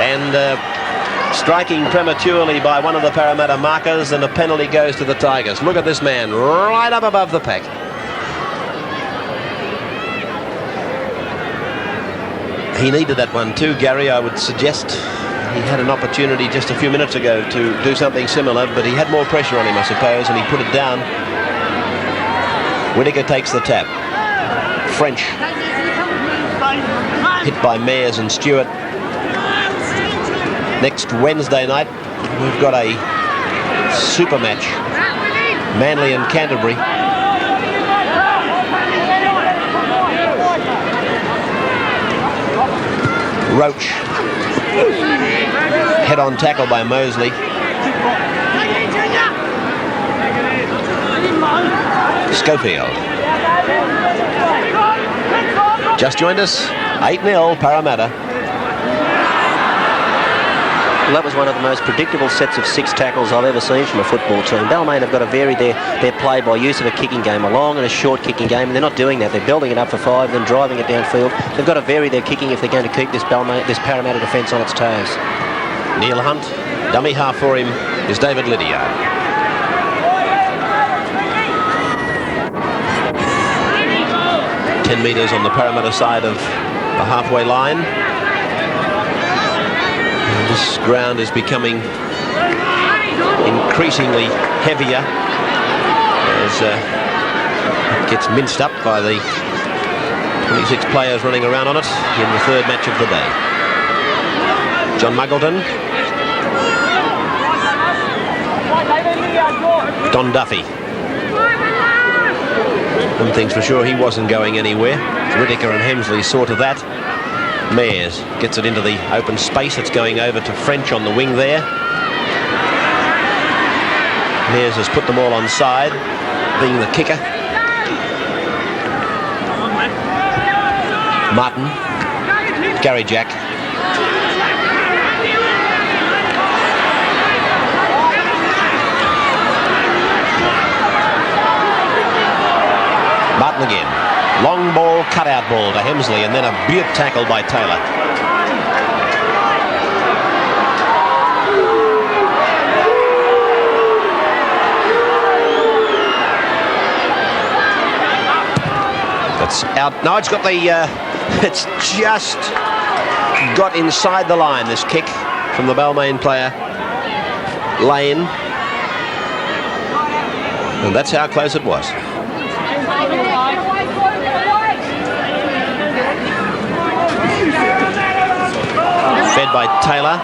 And striking prematurely by one of the Parramatta markers, and a penalty goes to the Tigers. Look at this man, right up above the pack. He needed that one too, Gary, I would suggest. He had an opportunity just a few minutes ago to do something similar, but he had more pressure on him, I suppose, and he put it down. Whittaker takes the tap. French. Hit by Mayers and Stewart. Next Wednesday night, we've got a super match. Manly and Canterbury. Roach. Head-on tackle by Mosley. Schofield. Just joined us. 8-0 Parramatta. Well, that was one of the most predictable sets of 6 tackles I've ever seen from a football team. Balmain have got to vary their play by use of a kicking game, a long and a short kicking game, and they're not doing that. They're building it up for 5, then driving it downfield. They've got to vary their kicking if they're going to keep this Parramatta defence on its toes. Neil Hunt, dummy half for him is David Lydiard. "10 metres on the Parramatta side of the halfway line. And this ground is becoming increasingly heavier as it gets minced up by the 26 players running around on it in the third match of the day. John Muggleton. Don Duffy. One thing's for sure, he wasn't going anywhere. Whittaker and Hemsley saw to that. Mayers gets it into the open space. It's going over to French on the wing there. Mayers has put them all on side, being the kicker. Martin, Gary Jack. Martin again. Long ball, cutout ball to Hemsley, and then a beaut tackle by Taylor. That's out. No, it's got the... it's just got inside the line, this kick from the Balmain player, Lane. And that's how close it was. Fed by Taylor.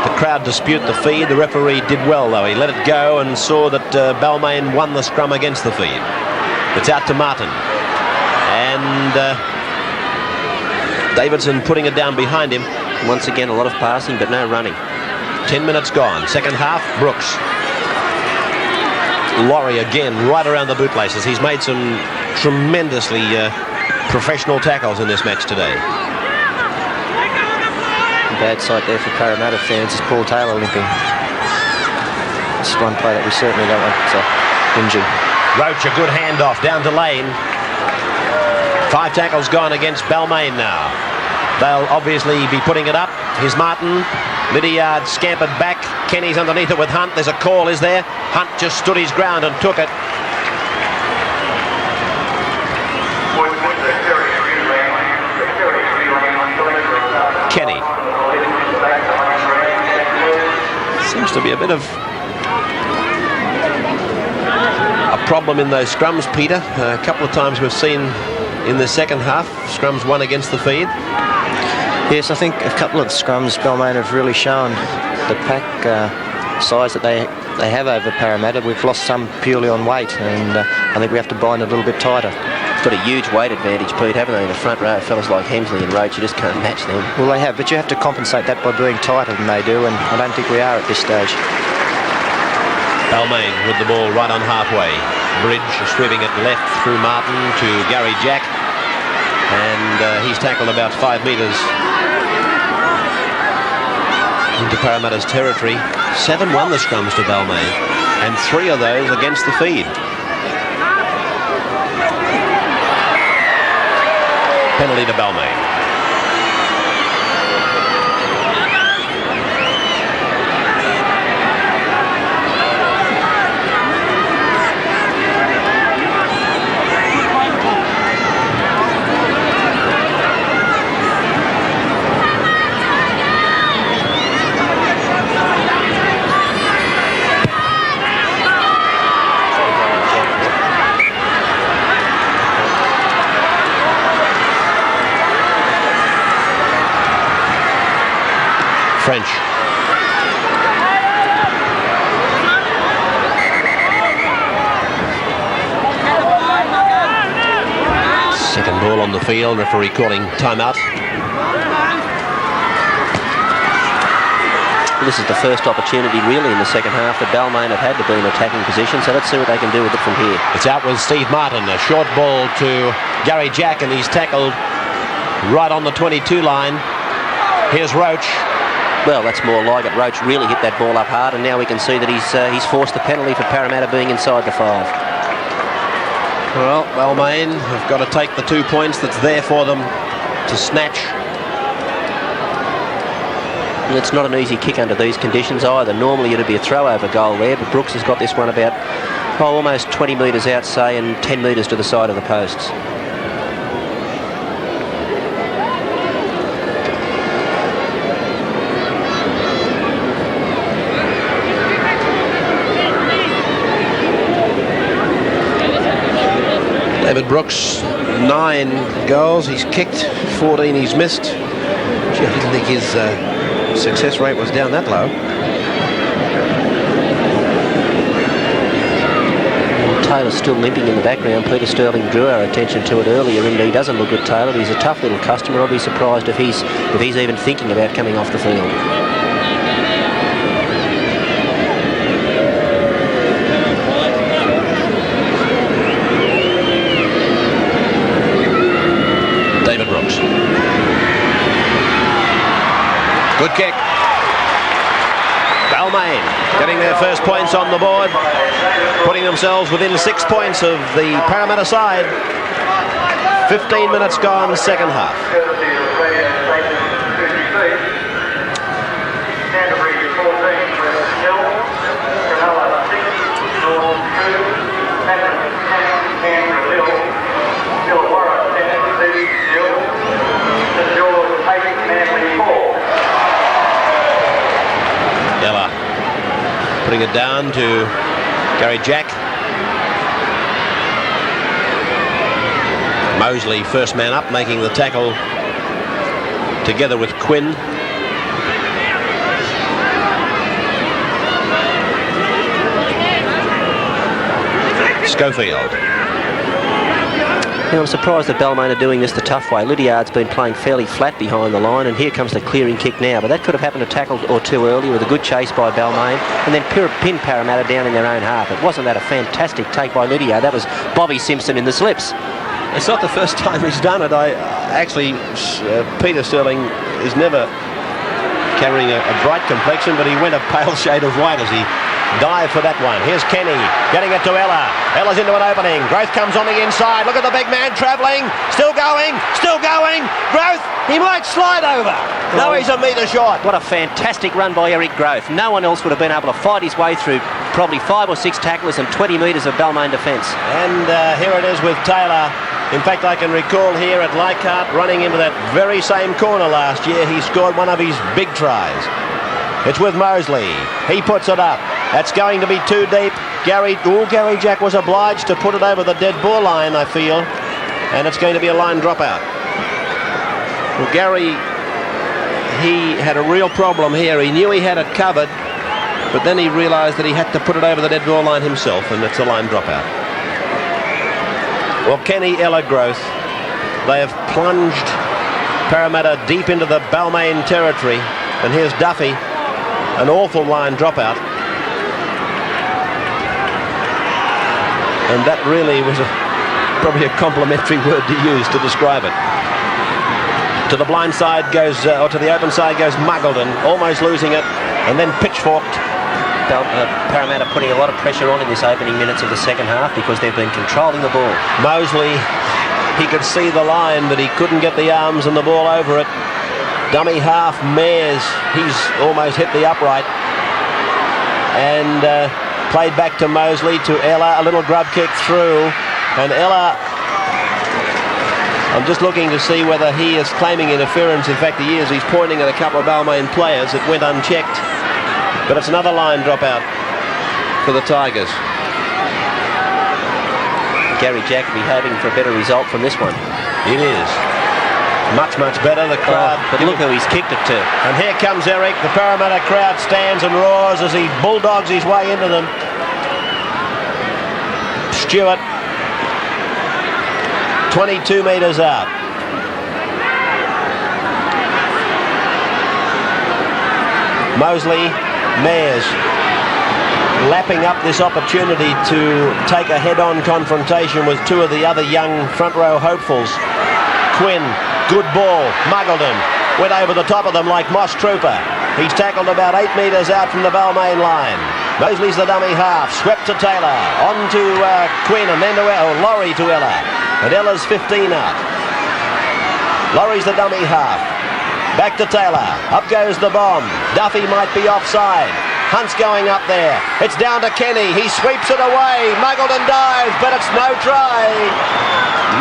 The crowd dispute the feed. The referee did well, though. He let it go and saw that Balmain won the scrum against the feed. It's out to Martin. And Davidson putting it down behind him. Once again, a lot of passing, but no running. 10 minutes gone. Second half, Brooks. Laurie again, right around the bootlaces. He's made some tremendously professional tackles in this match today. Bad sight there for Parramatta fans is Paul Taylor limping. This is one play that we certainly don't want to injure. Roach, a good handoff down to Lane. 5 tackles gone against Balmain now. They'll obviously be putting it up. Here's Martin. Lydiard scampered back. Kenny's underneath it with Hunt. There's a call, is there? Hunt just stood his ground and took it. Kenny. Seems to be a bit of a problem in those scrums, Peter. A couple of times we've seen in the second half scrums won against the feed. Yes, I think a couple of scrums Balmain have really shown the pack size that they have over Parramatta. We've lost some purely on weight, and I think we have to bind a little bit tighter. It's got a huge weight advantage, Pete, haven't they? The front row, fellas like Hemsley and Roach, you just can't match them. Well, they have, but you have to compensate that by being tighter than they do, and I don't think we are at this stage. Balmain with the ball right on halfway. Bridge sweeping it left through Martin to Gary Jack, and he's tackled about 5 metres into Parramatta's territory. 7 won the scrums to Balmain, and 3 of those against the feed. Penalty to Balmain. French. Second ball on the field, referee calling timeout. This is the first opportunity really in the second half that Balmain have had to be in attacking position, so let's see what they can do with it from here. It's out with Steve Martin, a short ball to Gary Jack, and he's tackled right on the 22 line. Here's Roach. Well, that's more like it. Roach really hit that ball up hard, and now we can see that he's forced the penalty for Parramatta being inside the 5. Well, Balmain have got to take the 2 points that's there for them to snatch. And it's not an easy kick under these conditions either. Normally it'd be a throw-over goal there, but Brooks has got this one about almost 20 metres out, say, and 10 metres to the side of the posts. David Brooks, 9 goals he's kicked, 14 he's missed. Gee, I didn't think his success rate was down that low. Taylor's still limping in the background. Peter Sterling drew our attention to it earlier, and he doesn't look at Taylor. He's a tough little customer. I'll be surprised if he's even thinking about coming off the field. David Brooks. Good kick. Balmain getting their first points on the board, putting themselves within 6 points of the Parramatta side. 15 minutes gone, second half. Putting it down to Gary Jack. Mosley, first man up, making the tackle together with Quinn. Schofield. You know, I'm surprised that Balmain are doing this the tough way. Leichardt been playing fairly flat behind the line, and here comes the clearing kick now. But that could have happened a tackle or two earlier with a good chase by Balmain, and then pin Parramatta down in their own half. It wasn't that a fantastic take by Leichardt. That was Bobby Simpson in the slips. It's not the first time he's done it. Peter Sterling is never carrying a bright complexion, but he went a pale shade of white as he dived for that one. Here's Kenny getting it to Ella. Ella's into an opening. Growth comes on the inside. Look at the big man travelling. Still going. Growth, he might slide over. No, he's a metre short. What a fantastic run by Eric Growth. No one else would have been able to fight his way through probably 5 or 6 tacklers and 20 metres of Balmain defence. And here it is with Taylor. In fact, I can recall here at Leichardt running into that very same corner last year. He scored one of his big tries. It's with Mosley. He puts it up. That's going to be too deep. Gary Jack was obliged to put it over the dead ball line, I feel. And it's going to be a line dropout. Well, Gary, he had a real problem here. He knew he had it covered, but then he realised that he had to put it over the dead ball line himself, and it's a line dropout. Well, Kenny, Ella, Growth, they have plunged Parramatta deep into the Balmain territory. And here's Duffy, an awful line dropout. And that really was probably a complimentary word to use to describe it. To the blind side goes, or to the open side goes Muggleton, almost losing it, and then pitchforked. Parramatta putting a lot of pressure on in this opening minutes of the second half because they've been controlling the ball. Mosley, he could see the line, but he couldn't get the arms and the ball over it. Dummy half, Mares, he's almost hit the upright. And played back to Mosley, to Ella, a little grub kick through, and Ella, I'm just looking to see whether he is claiming interference. In fact, he is. He's pointing at a couple of Balmain players. It went unchecked, but it's another line dropout for the Tigers. Gary Jack will be hoping for a better result from this one. It is. Much better, the crowd. But look who he's kicked it to. And here comes Eric. The Parramatta crowd stands and roars as he bulldogs his way into them. Stewart, 22 metres out. Mosley, Mares, lapping up this opportunity to take a head-on confrontation with two of the other young front row hopefuls. Quinn, good ball. Muggleton went over the top of them like Moss Trooper. He's tackled about 8 metres out from the Balmain line. Mosley's the dummy half, swept to Taylor, on to Quinn, and then to Laurie to Ella. And Ella's 15 out. Laurie's the dummy half. Back to Taylor. Up goes the bomb. Duffy might be offside. Hunt's going up there. It's down to Kenny. He sweeps it away. Muggleton dives, but it's no try.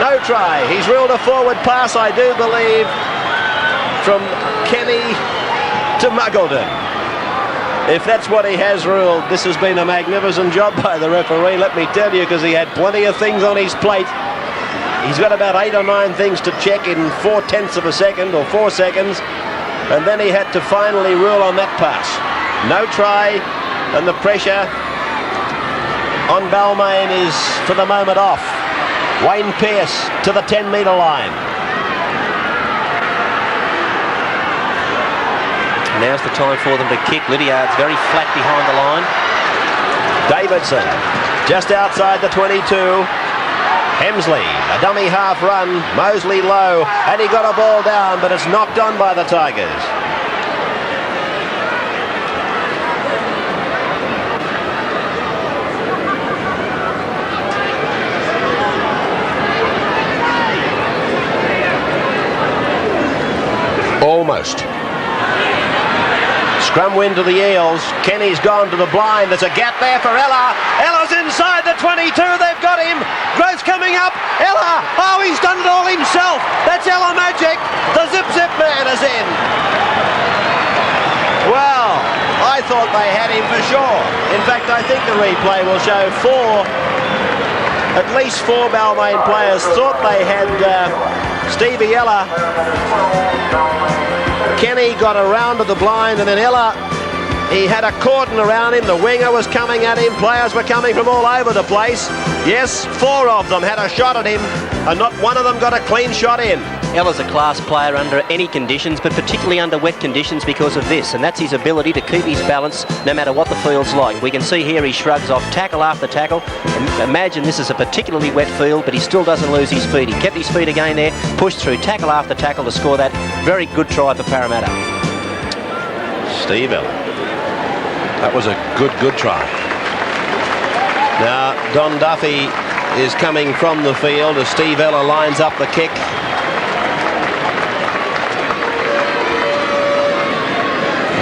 No try. He's ruled a forward pass, I do believe, from Kenny to Muggleton. If that's what he has ruled, this has been a magnificent job by the referee, let me tell you, because he had plenty of things on his plate. He's got about 8 or 9 things to check in 4/10 of a second or 4 seconds, and then he had to finally rule on that pass. No try, and the pressure on Balmain is for the moment off. Wayne Pearce to the 10-metre line. Now's the time for them to kick. Leichardt very flat behind the line. Davidson just outside the 22. Hemsley, a dummy half run. Mosley low, and he got a ball down, but it's knocked on by the Tigers. Almost. Scrum win to the Eels. Kenny's gone to the blind. There's a gap there for Ella. Ella's inside the 22. They've got him. Gross coming up. Ella. Oh, he's done it all himself. That's Ella magic. The zip man is in. Well, I thought they had him for sure. In fact, I think the replay will show at least four Balmain players thought they had Stevie Ella. Kenny got around to the blind, and then Ella, he had a cordon around him. The winger was coming at him. Players were coming from all over the place. Yes, four of them had a shot at him, and not one of them got a clean shot in. Ella's a class player under any conditions, but particularly under wet conditions because of this, and that's his ability to keep his balance no matter what the field's like. We can see here he shrugs off tackle after tackle. Imagine this is a particularly wet field, but he still doesn't lose his feet. He kept his feet again there, pushed through tackle after tackle to score that. Very good try for Parramatta. Steve Ella. That was a good try. Now, Don Duffy is coming from the field as Steve Ella lines up the kick.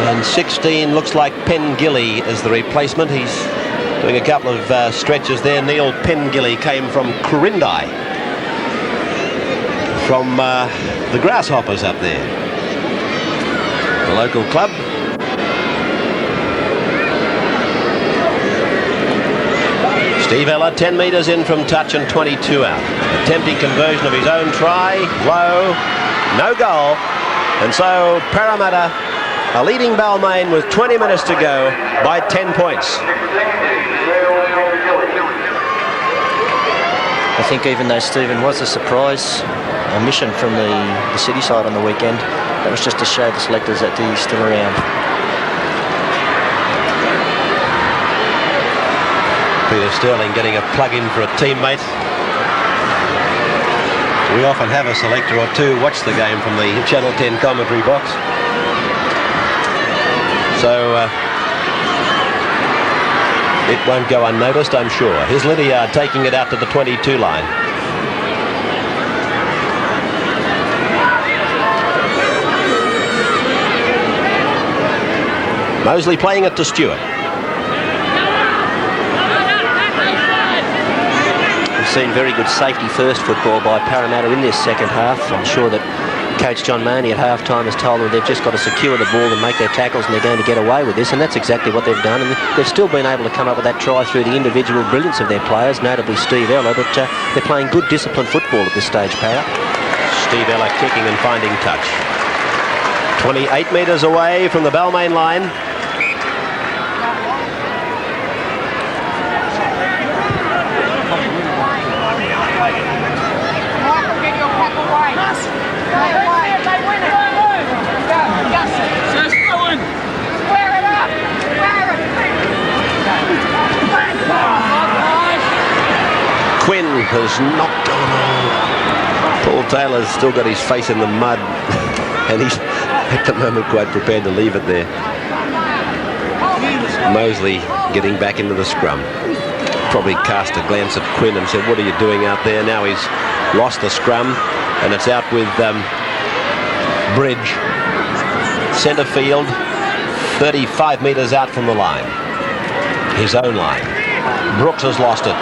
And 16 looks like Pengilly as the replacement. He's doing a couple of stretches there. Neil Pengilly came from Corindi, from the Grasshoppers up there, the local club. Steve Ella 10 metres in from touch and 22 out. Attempting conversion of his own try. Low. No goal. And so Parramatta are leading Balmain with 20 minutes to go by 10 points. I think even though Stephen was a surprise omission from the City side on the weekend, that was just to show the selectors that he's still around. Peter Sterling getting a plug-in for a teammate. We often have a selector or two watch the game from the Channel 10 commentary box. So it won't go unnoticed, I'm sure. Here's Leichardt taking it out to the 22 line. Mosley playing it to Stewart. Seen very good safety first football by Parramatta in this second half. I'm sure that Coach John Maney at half-time has told them they've just got to secure the ball and make their tackles, and they're going to get away with this, and that's exactly what they've done. And they've still been able to come up with that try through the individual brilliance of their players, notably Steve Ella, but they're playing good disciplined football at this stage, Power. Steve Ella kicking and finding touch. 28 metres away from the Balmain line. Quinn has knocked on. Paul Taylor's still got his face in the mud and he's at the moment quite prepared to leave it there. Mosley getting back into the scrum. Probably cast a glance at Quinn and said, what are you doing out there? Now he's lost the scrum and it's out with Bridge. Centre field, 35 metres out from the line. His own line. Brooks has lost it.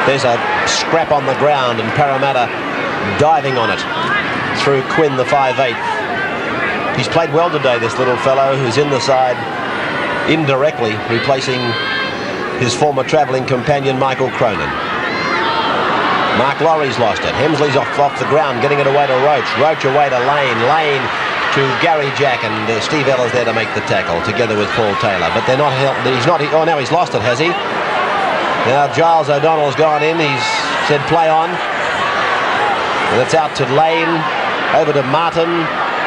There's a scrap on the ground and Parramatta diving on it through Quinn, the 5'8". He's played well today, this little fellow who's in the side indirectly, replacing his former travelling companion Michael Cronin. Mark Laurie's lost it. Hemsley's off the ground, getting it away to Roach. Roach away to Lane. Lane to Gary Jack, and Steve Ella's there to make the tackle together with Paul Taylor. But they're not. He's not. Oh, now he's lost it, has he? Now Giles O'Donnell's gone in. He's said play on. And it's out to Lane, over to Martin,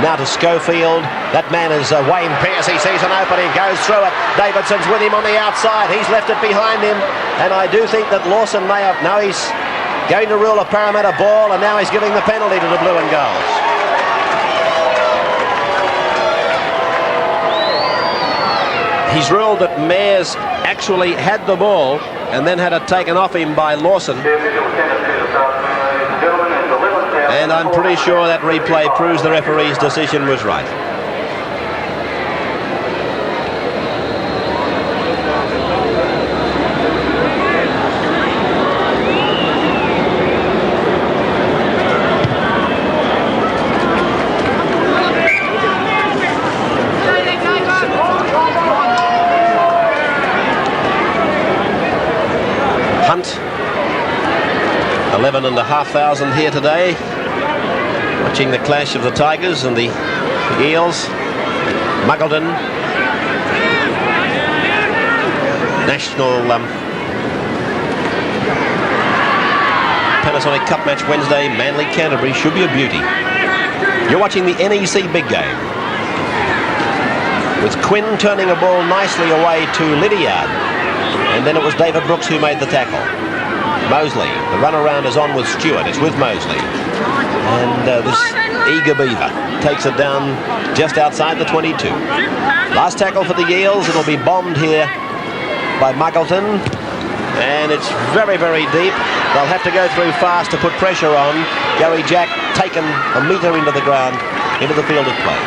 now to Schofield. That man is Wayne Pearce. He sees an opening, goes through it. Davidson's with him on the outside. He's left it behind him. And I do think that Lawson may have... No, he's going to rule a Parramatta ball, and now he's giving the penalty to the Blue and Golds. He's ruled that Mayers actually had the ball and then had it taken off him by Lawson. And I'm pretty sure that replay proves the referee's decision was right. Hunt, 11,500 here today, watching the clash of the Tigers and the Eels. Muggleton, National Panasonic Cup match Wednesday, Manly Canterbury, should be a beauty. You're watching the NEC big game, with Quinn turning a ball nicely away to Leichardt. And then it was David Brooks who made the tackle. Mosley, the run around is on with Stewart. It's with Mosley. And this eager beaver takes it down just outside the 22. Last tackle for the Eels. It'll be bombed here by Muggleton. And it's very, very deep. They'll have to go through fast to put pressure on. Joey Jack taken a metre into the ground, into the field of play.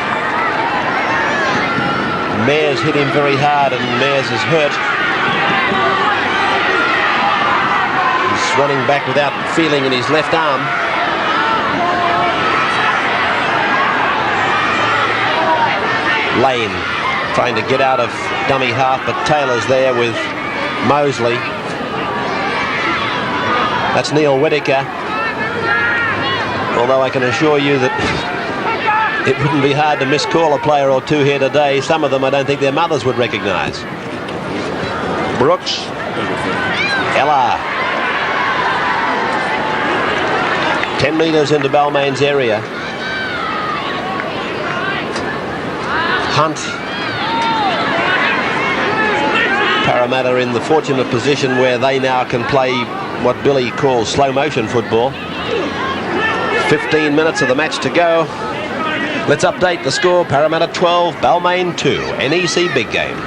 Mayers hit him very hard, and Mayers is hurt. He's running back without feeling in his left arm. Lane trying to get out of dummy half, but Taylor's there with Mosley. That's Neil Whittaker. Although I can assure you that it wouldn't be hard to miscall a player or two here today. Some of them I don't think their mothers would recognise. Brooks, Ella, 10 metres into Balmain's area. Hunt. Parramatta in the fortunate position where they now can play what Billy calls slow motion football. 15 minutes of the match to go. Let's update the score. Parramatta 12, Balmain 2. NEC big game.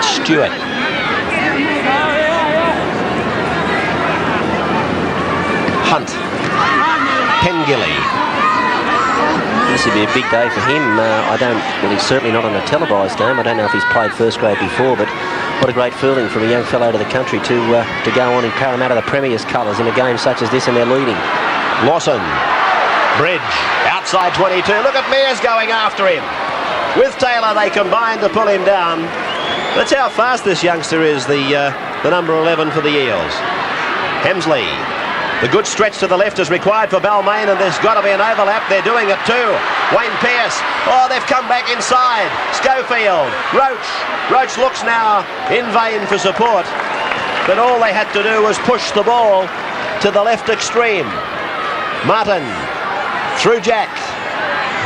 Stewart. Hunt. Pengilly. This would be a big day for him. Well, he's certainly not on a televised game. I don't know if he's played first grade before, but what a great feeling from a young fellow to the country to go on in Parramatta, the Premier's colours, in a game such as this, and they're leading. Lawson. Bridge. Outside 22. Look at Mears going after him. With Taylor, they combine to pull him down. That's how fast this youngster is, the number 11 for the Eels. Hemsley. The good stretch to the left is required for Balmain, and there's got to be an overlap. They're doing it too. Wayne Pearce. Oh, they've come back inside. Schofield. Roach. Roach looks now in vain for support. But all they had to do was push the ball to the left extreme. Martin. Through Jack.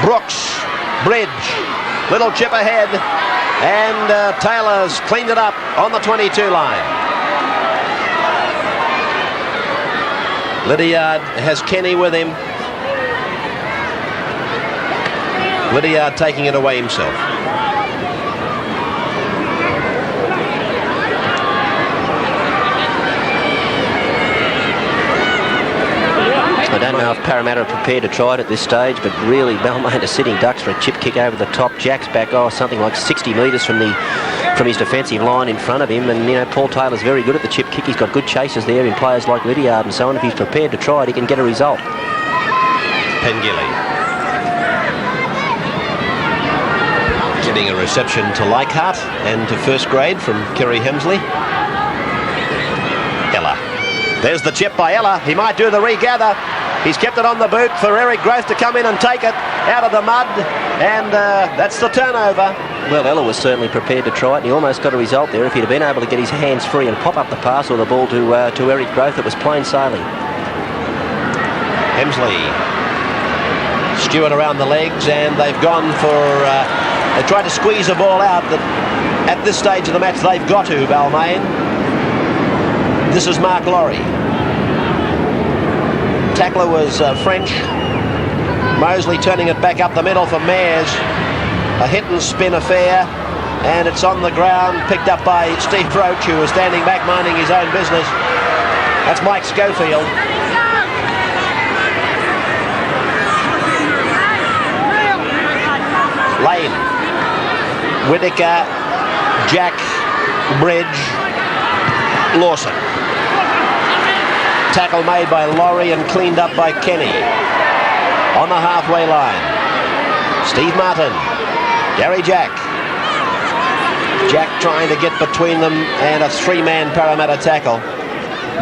Brooks. Bridge. Little chip ahead. And Taylor's cleaned it up on the 22 line. Leichardt has Kenny with him. Leichardt taking it away himself. I don't know if Parramatta are prepared to try it at this stage, but really Balmain are sitting ducks for a chip kick over the top. Jack's back, something like 60 metres from his defensive line in front of him, and you know Paul Taylor's very good at the chip kick. He's got good chasers there in players like Leichardt and so on. If he's prepared to try it, he can get a result. Pengilly getting a reception to Leichardt and to first grade from Kerry Hemsley. Ella. There's the chip by Ella. He might do the regather. He's kept it on the boot for Eric Growth to come in and take it out of the mud, and that's the turnover. Well, Ella was certainly prepared to try it, and he almost got a result there. If he'd have been able to get his hands free and pop up the pass or the ball to Eric Growth, it was plain sailing. Hemsley. Stewart around the legs, and they've gone for... they tried to squeeze a ball out that at this stage of the match they've got to, Balmain. This is Mark Laurie. Tackler was French. Mosley turning it back up the middle for Mayers. A hit and spin affair, and it's on the ground, picked up by Steve Roach, who was standing back minding his own business. That's Mike Schofield. Lane, Whittaker, Jack, Bridge, Lawson. Tackle made by Laurie and cleaned up by Kenny. On the halfway line, Steve Martin, Gary Jack. Jack trying to get between them, and a three-man Parramatta tackle.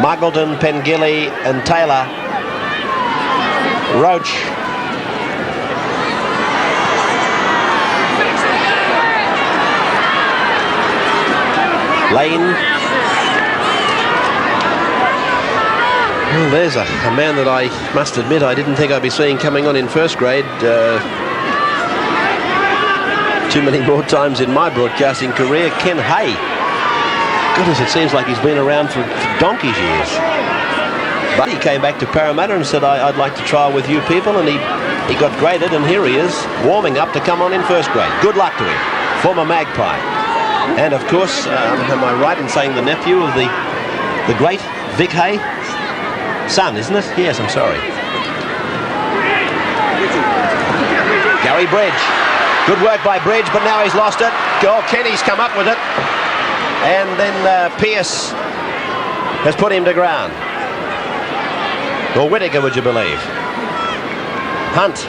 Muggleton, Pengilly and Taylor. Roach. Lane. Well, there's a man that I must admit I didn't think I'd be seeing coming on in first grade too many more times in my broadcasting career. Ken Hay. Goodness, it seems like he's been around for donkey's years. But he came back to Parramatta and said, I'd like to trial with you people, and he got graded, and here he is warming up to come on in first grade. Good luck to him. Former Magpie. And of course, am I right in saying the nephew of the great Vic Hay? Son, isn't it? Yes, I'm sorry. Gary Bridge. Good work by Bridge, but now he's lost it. Oh, Kenny's come up with it. And then Pearce has put him to ground. Or Whittaker, would you believe? Hunt.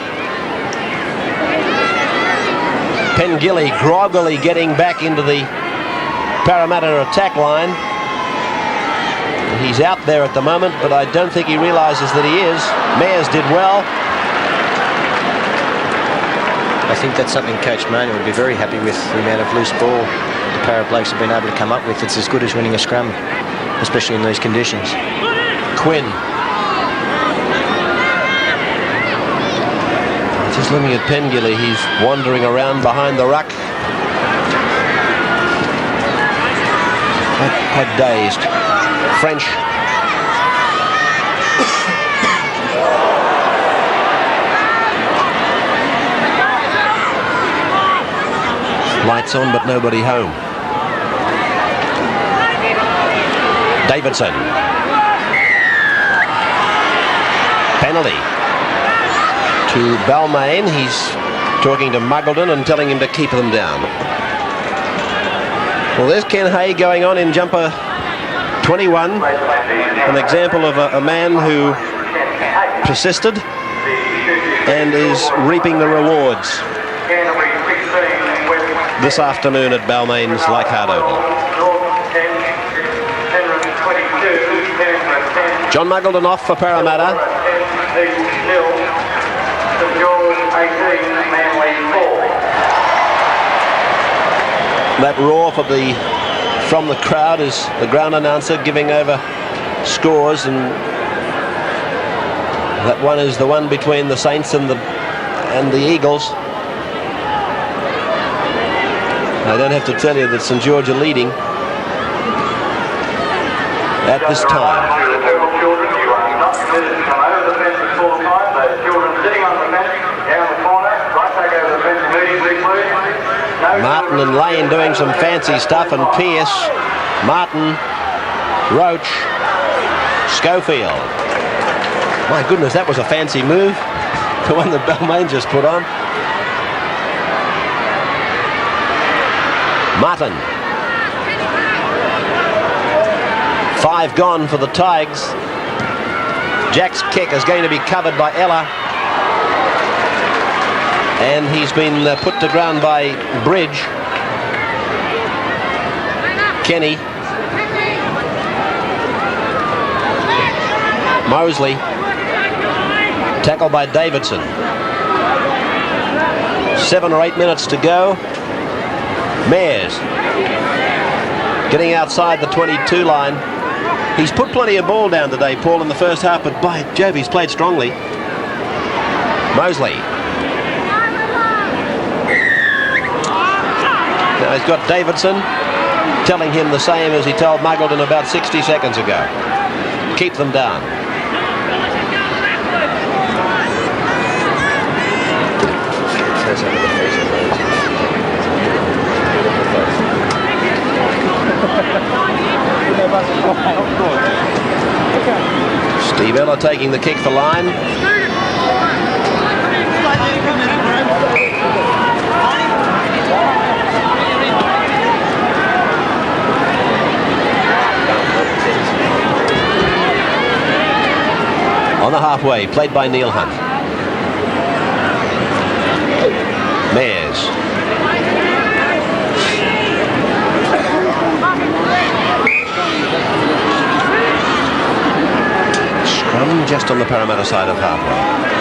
Pengilly groggily getting back into the Parramatta attack line. He's out there at the moment, but I don't think he realises that he is. Mayers did well. I think that's something Coach Mona would be very happy with, the amount of loose ball the Parra blokes have been able to come up with. It's as good as winning a scrum, especially in these conditions. Quinn. Just looking at Pengilly, he's wandering around behind the ruck. Quite dazed. French. Lights on, but nobody home. Davidson. Penalty to Balmain. He's talking to Muggleton and telling him to keep them down. Well, there's Ken Hay going on in jumper 21. An example of a man who persisted and is reaping the rewards this afternoon at Balmain's Leichardt Oval. John Muggleton off for Parramatta. That roar from the crowd is the ground announcer giving over scores, and that one is the one between the Saints and the Eagles. I don't have to tell you that St George are leading at this time. Martin and Lane doing some fancy stuff, and Pearce, Martin, Roach, Schofield. My goodness, that was a fancy move. The one that Balmain just put on. Martin. 5 gone for the Tigers. Jack's kick is going to be covered by Ella. And he's been put to ground by Bridge. Kenny. Mosley. Tackled by Davidson. 7 or 8 minutes to go. Mears getting outside the 22 line. He's put plenty of ball down today, Paul, in the first half, but by Jove, he's played strongly. Mosley. Now he's got Davidson telling him the same as he told Muggleton about 60 seconds ago. Keep them down. Steve Ella taking the kick for line. On the halfway, played by Neil Hunt. Mears. Scrum just on the Parramatta side of halfway.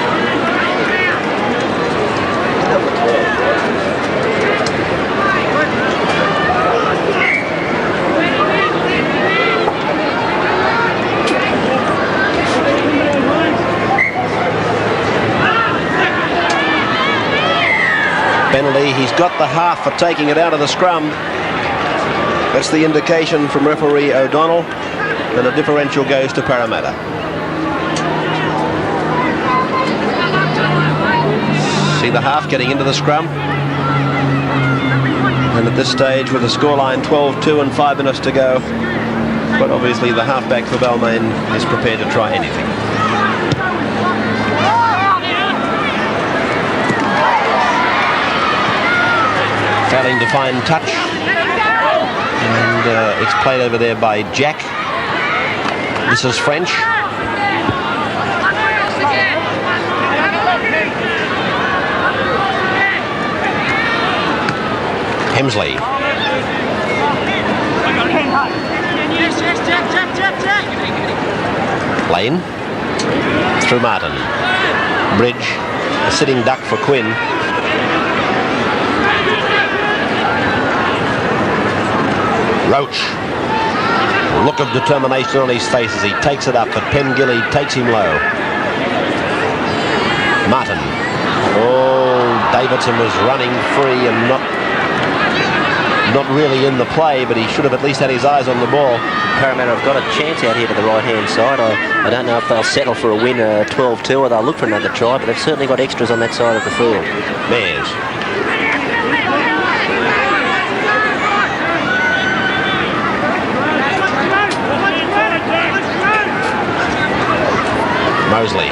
Penalty. He's got the half for taking it out of the scrum. That's the indication from referee O'Donnell, and a differential goes to Parramatta. See the half getting into the scrum, and at this stage with the scoreline 12-2 and 5 minutes to go, but obviously the halfback for Balmain is prepared to try anything. Failing to find touch, and it's played over there by Jack. This is French. Hemsley. Lane. Through Martin. Bridge. A sitting duck for Quinn. Roach. Look of determination on his face as he takes it up, but Pengilly takes him low. Martin. Oh, Davidson was running free and not really in the play, but he should have at least had his eyes on the ball. Parramatta have got a chance out here to the right-hand side. I don't know if they'll settle for a win 12-2 or they'll look for another try, but they've certainly got extras on that side of the field. Mears. Mosley.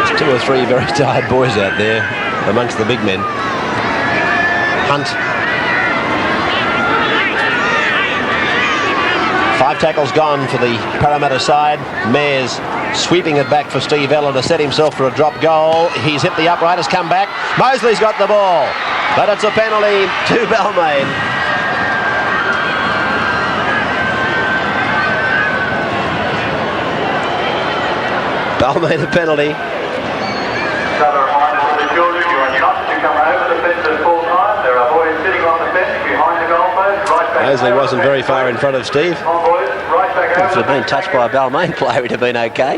There's 2 or 3 very tired boys out there amongst the big men. Hunt. 5 tackles gone for the Parramatta side. Mears sweeping it back for Steve Ella to set himself for a drop goal. He's hit the upright, has come back. Mosley's got the ball, but it's a penalty to Balmain. Balmain a penalty. Another reminder to the children, you are not to come over the fence at full time. There are boys sitting on the fence behind the goalpost. Right back. Mosley wasn't very far in front of Steve. On boys, right back over. If it had been touched by a Balmain player, it'd have been okay.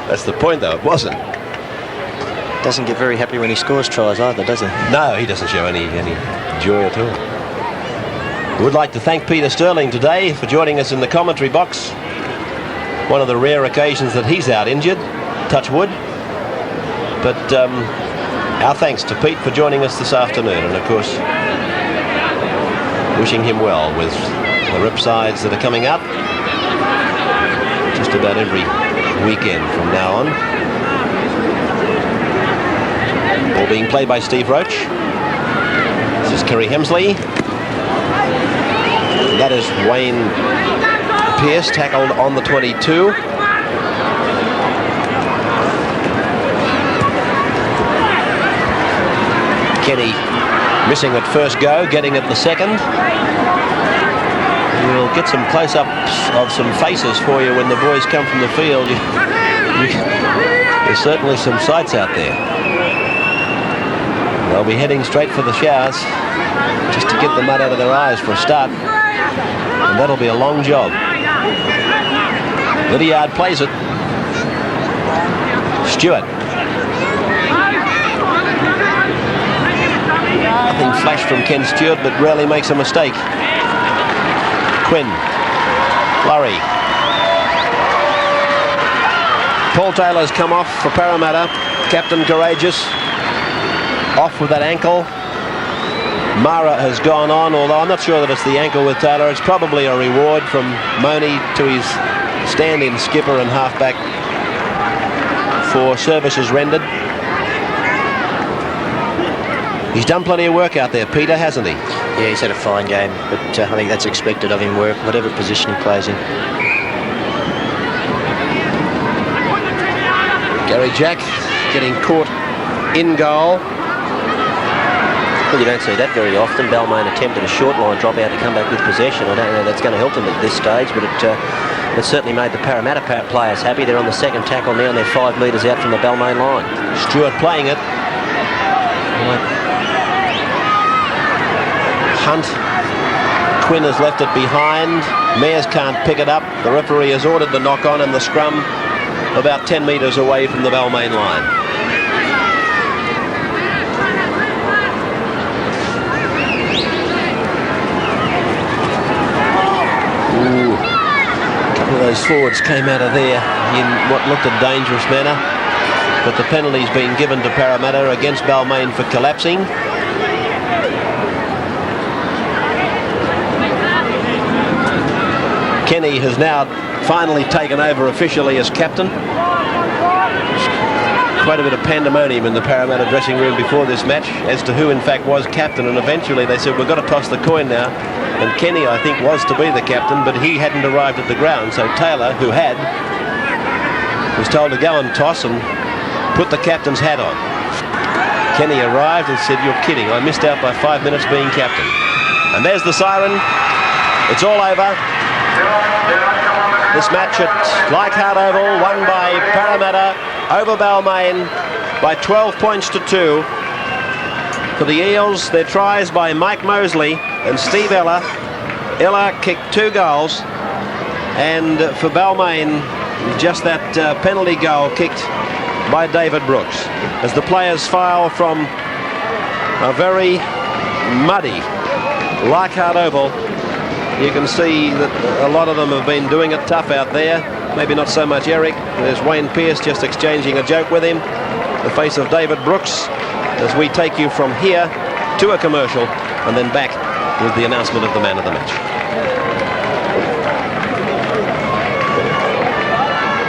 That's the point, though. It wasn't. Doesn't get very happy when he scores tries either, does he? No, he doesn't show any joy at all. Would like to thank Peter Sterling today for joining us in the commentary box. One of the rare occasions that he's out injured, touch wood. But our thanks to Pete for joining us this afternoon, and of course wishing him well with the ripsides that are coming up just about every weekend from now on. All being played by Steve Roach. This is Kerry Hemsley. That is Wayne Pearce, tackled on the 22. Kenny missing at first go, getting at the second. We'll get some close-ups of some faces for you when the boys come from the field. There's certainly some sights out there. They'll be heading straight for the showers just to get the mud out of their eyes for a start. And that'll be a long job. Leichardt plays it. Stewart. Nothing flash from Ken Stewart, but rarely makes a mistake. Quinn. Lurry. Paul Taylor's come off for Parramatta. Captain Courageous. Off with that ankle. Mara has gone on, although I'm not sure that it's the ankle with Taylor. It's probably a reward from Money to his stand-in skipper and halfback for services rendered. He's done plenty of work out there, Peter, hasn't he? Yeah, he's had a fine game, but I think that's expected of him, whatever position he plays in. Gary Jack getting caught in goal. Well, you don't see that very often. Balmain attempted a short line drop out to come back with possession. I don't know that's going to help them at this stage, but it certainly made the Parramatta players happy. They're on the second tackle now and they're 5 metres out from the Balmain line. Stewart playing it. Hunt. Quinn has left it behind. Mears can't pick it up. The referee has ordered the knock on and the scrum about 10 metres away from the Balmain line. Ooh. A couple of those forwards came out of there in what looked a dangerous manner, but the penalty's been given to Parramatta against Balmain for collapsing. Kenny has now finally taken over officially as captain. Quite a bit of pandemonium in the Parramatta dressing room before this match as to who in fact was captain, and eventually they said we've got to toss the coin now, and Kenny I think was to be the captain, but he hadn't arrived at the ground, so Taylor, who had, was told to go and toss and put the captain's hat on. Kenny arrived and said, you're kidding, I missed out by 5 minutes being captain. And there's the siren. It's all over. This match at Leichardt Oval, won by Parramatta over Balmain by 12 points to 2. For the Eels, their tries by Mike Mosley and Steve Ella. Ella kicked 2 goals, and for Balmain, just that penalty goal kicked by David Brooks. As the players file from a very muddy Leichardt Oval, you can see that a lot of them have been doing it tough out there. Maybe not so much Eric. There's Wayne Pearce just exchanging a joke with him. The face of David Brooks, as we take you from here to a commercial and then back with the announcement of the man of the match.